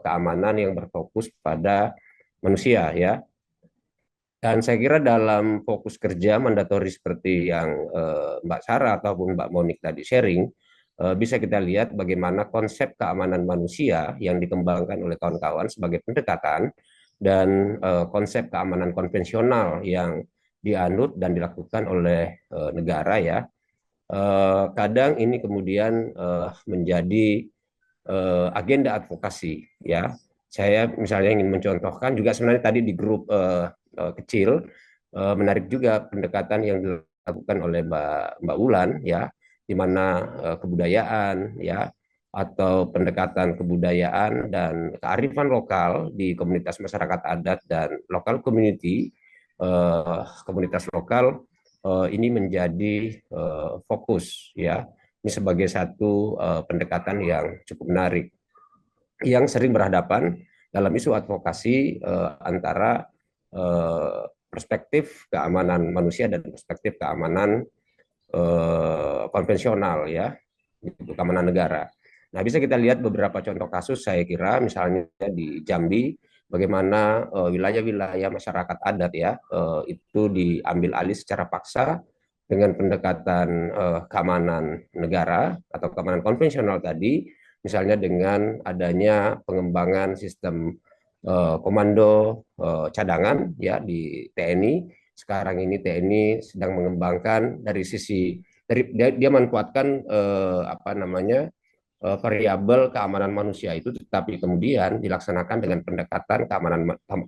keamanan yang berfokus pada manusia ya. Dan saya kira dalam fokus kerja mandatori seperti yang Mbak Sarah ataupun Mbak Monik tadi sharing, bisa kita lihat bagaimana konsep keamanan manusia yang dikembangkan oleh kawan-kawan sebagai pendekatan dan konsep keamanan konvensional yang dianut dan dilakukan oleh negara ya. Kadang ini kemudian menjadi agenda advokasi ya. Saya misalnya ingin mencontohkan juga sebenarnya tadi di grup kecil menarik juga pendekatan yang dilakukan oleh Mbak Ulan ya, di mana kebudayaan ya atau pendekatan kebudayaan dan kearifan lokal di komunitas masyarakat adat dan lokal community, komunitas lokal ini menjadi fokus ya. Ini sebagai satu pendekatan yang cukup menarik yang sering berhadapan dalam isu advokasi antara perspektif keamanan manusia dan perspektif keamanan konvensional ya, itu keamanan negara. Nah, bisa kita lihat beberapa contoh kasus saya kira misalnya di Jambi bagaimana wilayah-wilayah masyarakat adat ya itu diambil alih secara paksa dengan pendekatan keamanan negara atau keamanan konvensional tadi, misalnya dengan adanya pengembangan sistem komando cadangan ya di TNI. Sekarang ini TNI sedang mengembangkan dari sisi dia manfaatkan apa namanya variabel keamanan manusia itu, tetapi kemudian dilaksanakan dengan pendekatan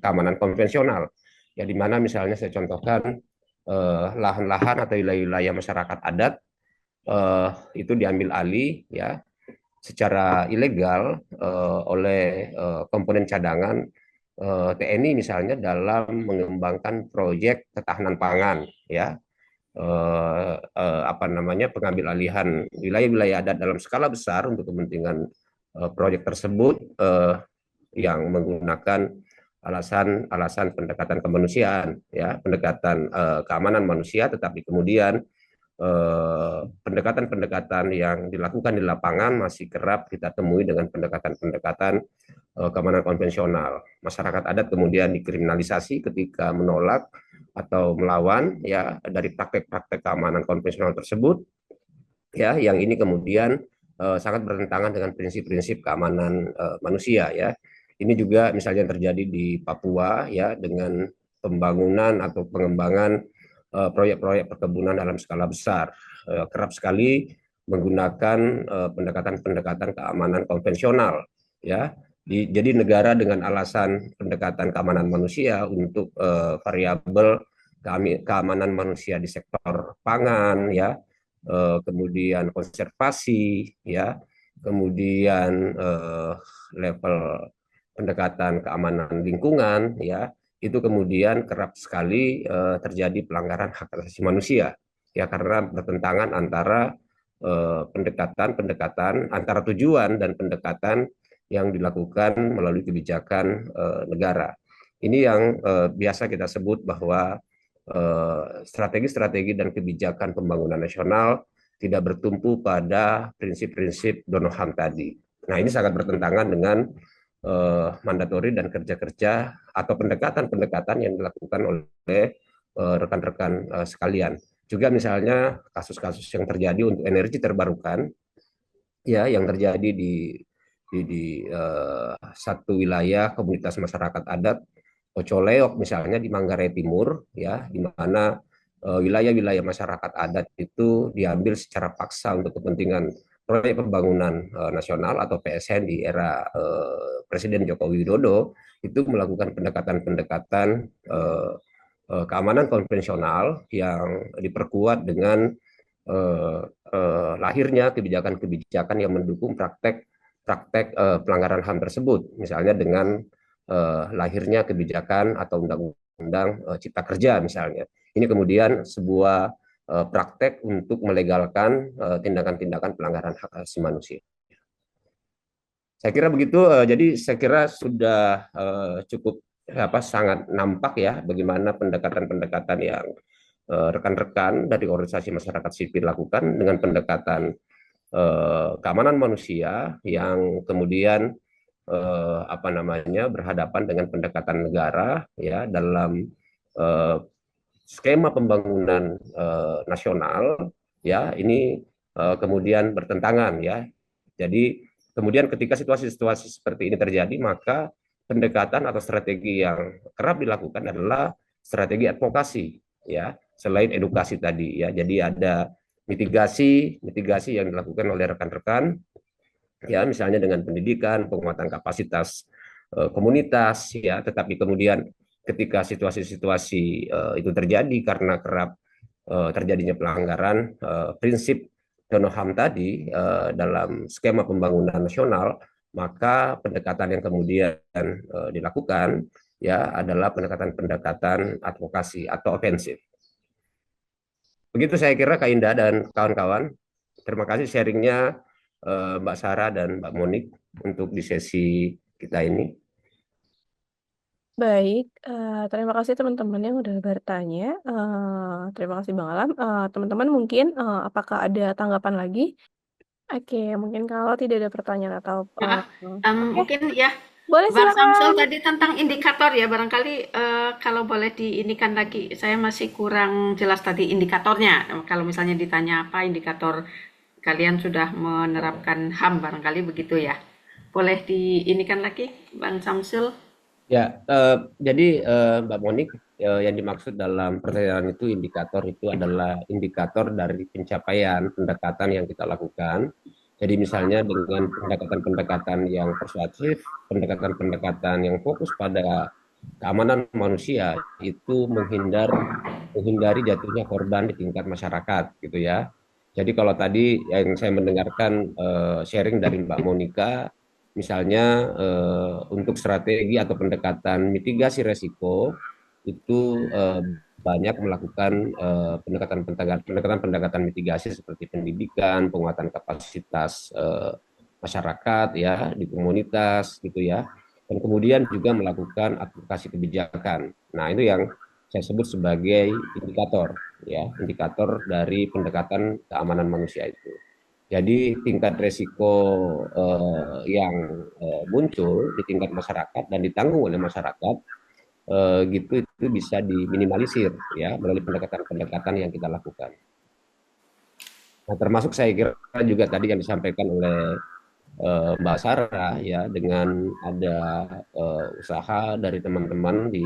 keamanan konvensional ya, di mana misalnya saya contohkan lahan-lahan atau wilayah-wilayah masyarakat adat itu diambil alih ya secara ilegal oleh komponen cadangan TNI misalnya dalam mengembangkan proyek ketahanan pangan ya, apa namanya pengambil alihan wilayah-wilayah adat dalam skala besar untuk kepentingan proyek tersebut yang menggunakan alasan pendekatan kemanusiaan ya, pendekatan keamanan manusia, tetapi kemudian pendekatan-pendekatan yang dilakukan di lapangan masih kerap kita temui dengan pendekatan-pendekatan keamanan konvensional. Masyarakat adat kemudian dikriminalisasi ketika menolak atau melawan ya dari praktek-praktek keamanan konvensional tersebut ya, yang ini kemudian sangat bertentangan dengan prinsip-prinsip keamanan manusia ya. Ini juga misalnya terjadi di Papua ya, dengan pembangunan atau pengembangan proyek-proyek perkebunan dalam skala besar, kerap sekali menggunakan pendekatan-pendekatan keamanan konvensional ya. Jadi negara dengan alasan pendekatan keamanan manusia untuk variabel keamanan manusia di sektor pangan ya, kemudian konservasi ya, kemudian level pendekatan keamanan lingkungan ya, itu kemudian kerap sekali terjadi pelanggaran hak asasi manusia ya, karena bertentangan antara pendekatan antara tujuan dan pendekatan yang dilakukan melalui kebijakan negara. Ini yang biasa kita sebut bahwa strategi-strategi dan kebijakan pembangunan nasional tidak bertumpu pada prinsip-prinsip Donoham tadi. Nah, ini sangat bertentangan dengan mandatori dan kerja-kerja atau pendekatan-pendekatan yang dilakukan oleh rekan-rekan sekalian. Juga misalnya kasus-kasus yang terjadi untuk energi terbarukan, ya, yang terjadi di satu wilayah komunitas masyarakat adat Ocoleok misalnya di Manggarai Timur ya, di mana wilayah-wilayah masyarakat adat itu diambil secara paksa untuk kepentingan proyek pembangunan nasional atau PSN di era Presiden Joko Widodo, itu melakukan pendekatan-pendekatan keamanan konvensional yang diperkuat dengan lahirnya kebijakan-kebijakan yang mendukung praktek pelanggaran HAM tersebut, misalnya dengan lahirnya kebijakan atau undang-undang Cipta Kerja misalnya. Ini kemudian sebuah praktek untuk melegalkan tindakan-tindakan pelanggaran hak asasi manusia. Saya kira begitu. Jadi saya kira sudah cukup sangat nampak ya bagaimana pendekatan-pendekatan yang rekan-rekan dari organisasi masyarakat sipil lakukan dengan pendekatan keamanan manusia yang kemudian berhadapan dengan pendekatan negara ya dalam skema pembangunan nasional ya ini kemudian bertentangan ya. Jadi kemudian ketika situasi-situasi seperti ini terjadi, maka pendekatan atau strategi yang kerap dilakukan adalah strategi advokasi ya, selain edukasi tadi ya. Jadi ada mitigasi yang dilakukan oleh rekan-rekan ya, misalnya dengan pendidikan, penguatan kapasitas komunitas ya, tetapi kemudian ketika situasi-situasi itu terjadi karena kerap terjadinya pelanggaran prinsip Dono HAM tadi dalam skema pembangunan nasional, maka pendekatan yang kemudian dilakukan ya adalah pendekatan-pendekatan advokasi atau ofensif. Begitu saya kira Kak Indah dan kawan-kawan. Terima kasih sharingnya Mbak Sarah dan Mbak Monik untuk di sesi kita ini. Baik, terima kasih teman-teman yang udah bertanya. Terima kasih Bang Alam. Teman-teman mungkin apakah ada tanggapan lagi? Oke, mungkin kalau tidak ada pertanyaan atau Maaf, oke, mungkin ya boleh Bang Samsul silakan. tadi tentang indikator ya, barangkali kalau boleh diinikan lagi, saya masih kurang jelas tadi indikatornya. Kalau misalnya ditanya apa indikator kalian sudah menerapkan HAM, barangkali begitu ya. Boleh diinikan lagi, Bang Samsul? Ya, jadi Mbak Monik, yang dimaksud dalam pertanyaan itu adalah indikator dari pencapaian pendekatan yang kita lakukan. Jadi misalnya dengan pendekatan-pendekatan yang persuasif, pendekatan-pendekatan yang fokus pada keamanan manusia itu menghindari jatuhnya korban di tingkat masyarakat gitu ya. Jadi kalau tadi yang saya mendengarkan sharing dari Mbak Monika, misalnya untuk strategi atau pendekatan mitigasi resiko itu banyak melakukan pendekatan mitigasi seperti pendidikan, penguatan kapasitas masyarakat ya di komunitas gitu ya, dan kemudian juga melakukan advokasi kebijakan. Nah itu yang saya sebut sebagai indikator ya, indikator dari pendekatan keamanan manusia itu. Jadi tingkat resiko yang muncul di tingkat masyarakat dan ditanggung oleh masyarakat gitu itu bisa diminimalisir ya melalui pendekatan-pendekatan yang kita lakukan. Nah, termasuk saya kira juga tadi yang disampaikan oleh Mbak Sarah ya, dengan ada usaha dari teman-teman di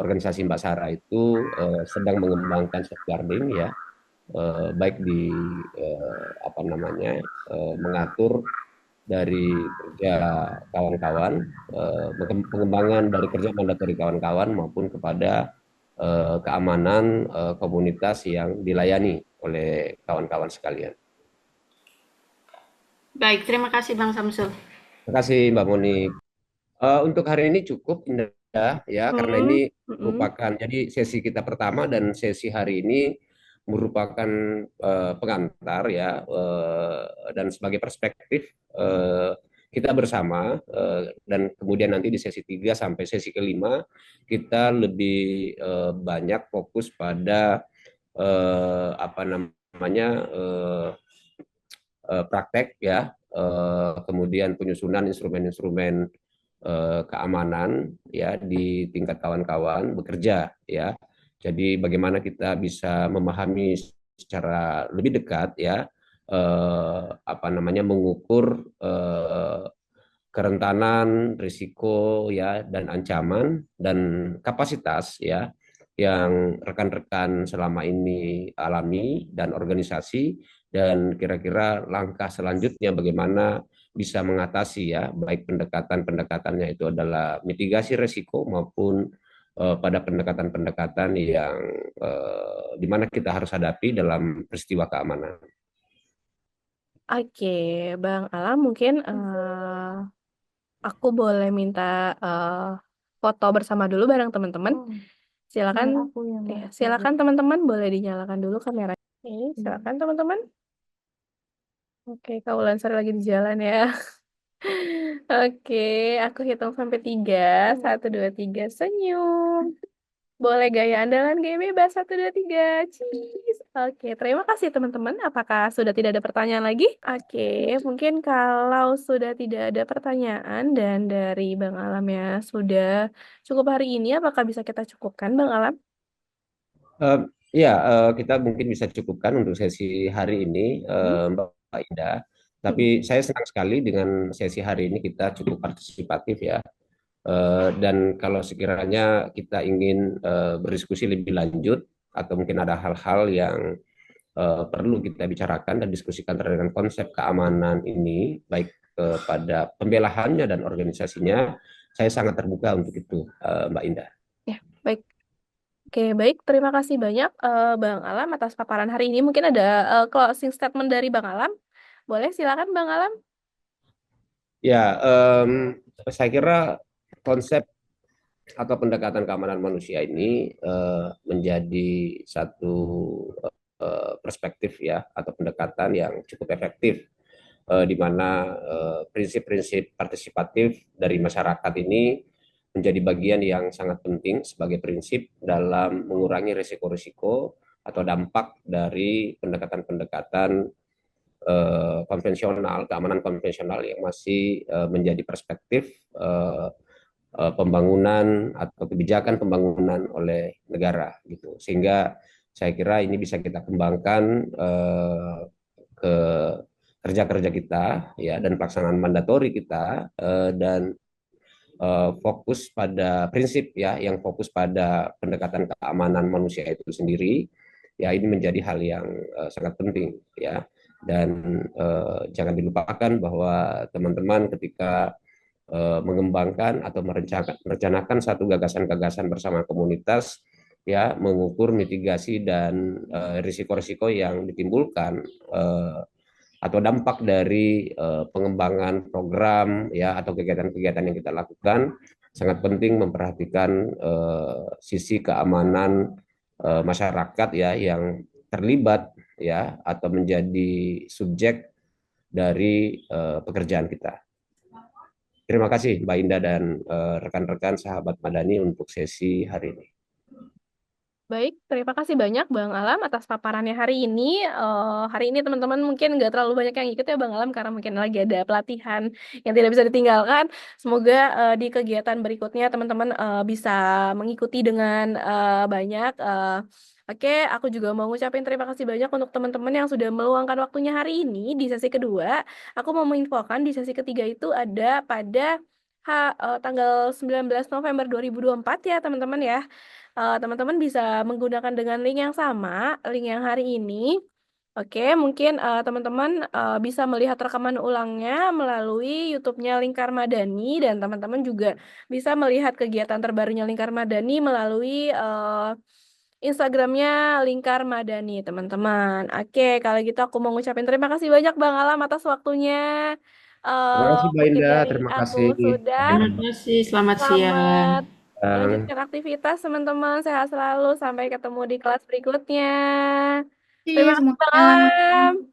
organisasi Mbak Sarah itu sedang mengembangkan safeguarding ya, baik di mengatur dari kerja kawan-kawan, pengembangan dari kerja mandatori kawan-kawan maupun kepada keamanan komunitas yang dilayani oleh kawan-kawan sekalian. Baik, terima kasih Bang Samsul. Terima kasih Mbak Monik. Untuk hari ini cukup Indah ya, karena ini merupakan jadi sesi kita pertama dan sesi hari ini merupakan pengantar ya, dan sebagai perspektif kita bersama, dan kemudian nanti di sesi 3 sampai sesi kelima kita lebih banyak fokus pada praktek ya, kemudian penyusunan instrumen-instrumen keamanan ya di tingkat kawan-kawan bekerja ya. Jadi bagaimana kita bisa memahami secara lebih dekat ya, mengukur kerentanan, risiko ya dan ancaman dan kapasitas ya yang rekan-rekan selama ini alami dan organisasi, dan kira-kira langkah selanjutnya bagaimana bisa mengatasi ya, baik pendekatan-pendekatannya itu adalah mitigasi resiko maupun pada pendekatan-pendekatan yang di mana kita harus hadapi dalam peristiwa keamanan. Oke, Bang Alam, mungkin aku boleh minta foto bersama dulu bareng teman-teman. Silakan, silakan teman-teman, boleh dinyalakan dulu kameranya. Silakan teman-teman. Oke, Kak Wulandari lagi di jalan ya. Oke, aku hitung sampai 3. 1, 2, 3, senyum. Boleh gaya andalan, gaya bebas. 1, 2, 3, cheese. Oke, terima kasih teman-teman. Apakah sudah tidak ada pertanyaan lagi? Oke, mungkin kalau sudah tidak ada pertanyaan dan dari Bang Alam ya sudah cukup hari ini, apakah bisa kita cukupkan, Bang Alam? Ya, kita mungkin bisa cukupkan untuk sesi hari ini, Mbak Indah. Tapi saya senang sekali dengan sesi hari ini kita cukup partisipatif ya. Dan kalau sekiranya kita ingin berdiskusi lebih lanjut atau mungkin ada hal-hal yang perlu kita bicarakan dan diskusikan terkait dengan konsep keamanan ini, baik kepada pembelahannya dan organisasinya, saya sangat terbuka untuk itu, Mbak Indah. Ya, baik. Oke, baik. Terima kasih banyak Bang Alam atas paparan hari ini. Mungkin ada closing statement dari Bang Alam. Boleh, silakan Bang Alam. Ya, saya kira konsep atau pendekatan keamanan manusia ini menjadi satu perspektif ya atau pendekatan yang cukup efektif, di mana prinsip-prinsip partisipatif dari masyarakat ini menjadi bagian yang sangat penting sebagai prinsip dalam mengurangi risiko-risiko atau dampak dari pendekatan-pendekatan konvensional, keamanan konvensional yang masih menjadi perspektif pembangunan atau kebijakan pembangunan oleh negara gitu. Sehingga saya kira ini bisa kita kembangkan ke kerja-kerja kita ya, dan pelaksanaan mandatori kita, dan fokus pada prinsip ya, yang fokus pada pendekatan keamanan manusia itu sendiri ya, ini menjadi hal yang sangat penting ya. Dan jangan dilupakan bahwa teman-teman ketika mengembangkan atau merencanakan satu gagasan-gagasan bersama komunitas ya, mengukur mitigasi dan risiko-risiko yang ditimbulkan atau dampak dari pengembangan program ya atau kegiatan-kegiatan yang kita lakukan, sangat penting memperhatikan sisi keamanan masyarakat ya yang terlibat ya atau menjadi subjek dari pekerjaan kita. Terima kasih Mbak Indah dan rekan-rekan sahabat Madani untuk sesi hari ini. Baik, terima kasih banyak Bang Alam atas paparannya hari ini. Hari ini teman-teman mungkin nggak terlalu banyak yang ikut ya Bang Alam karena mungkin lagi ada pelatihan yang tidak bisa ditinggalkan. Semoga di kegiatan berikutnya teman-teman bisa mengikuti dengan banyak. Oke, aku juga mau ngucapin terima kasih banyak untuk teman-teman yang sudah meluangkan waktunya hari ini di sesi kedua. Aku mau menginfokan di sesi ketiga itu ada pada tanggal 19 November 2024 ya teman-teman ya. Teman-teman bisa menggunakan dengan link yang sama, link yang hari ini. Oke, mungkin teman-teman bisa melihat rekaman ulangnya melalui YouTube-nya Lingkar Madani, dan teman-teman juga bisa melihat kegiatan terbarunya Lingkar Madani melalui Instagramnya Lingkar Madani, teman-teman. Oke, kalau gitu aku mau ngucapin terima kasih banyak Bang Alam atas waktunya. Terima kasih Mbak Mungkin Indah, dari terima aku kasih. sudah. Terima kasih, selamat siang. Selamat melanjutkan aktivitas teman-teman. Sehat selalu. Sampai ketemu di kelas berikutnya. Terima kasih Bang semuanya. Alam.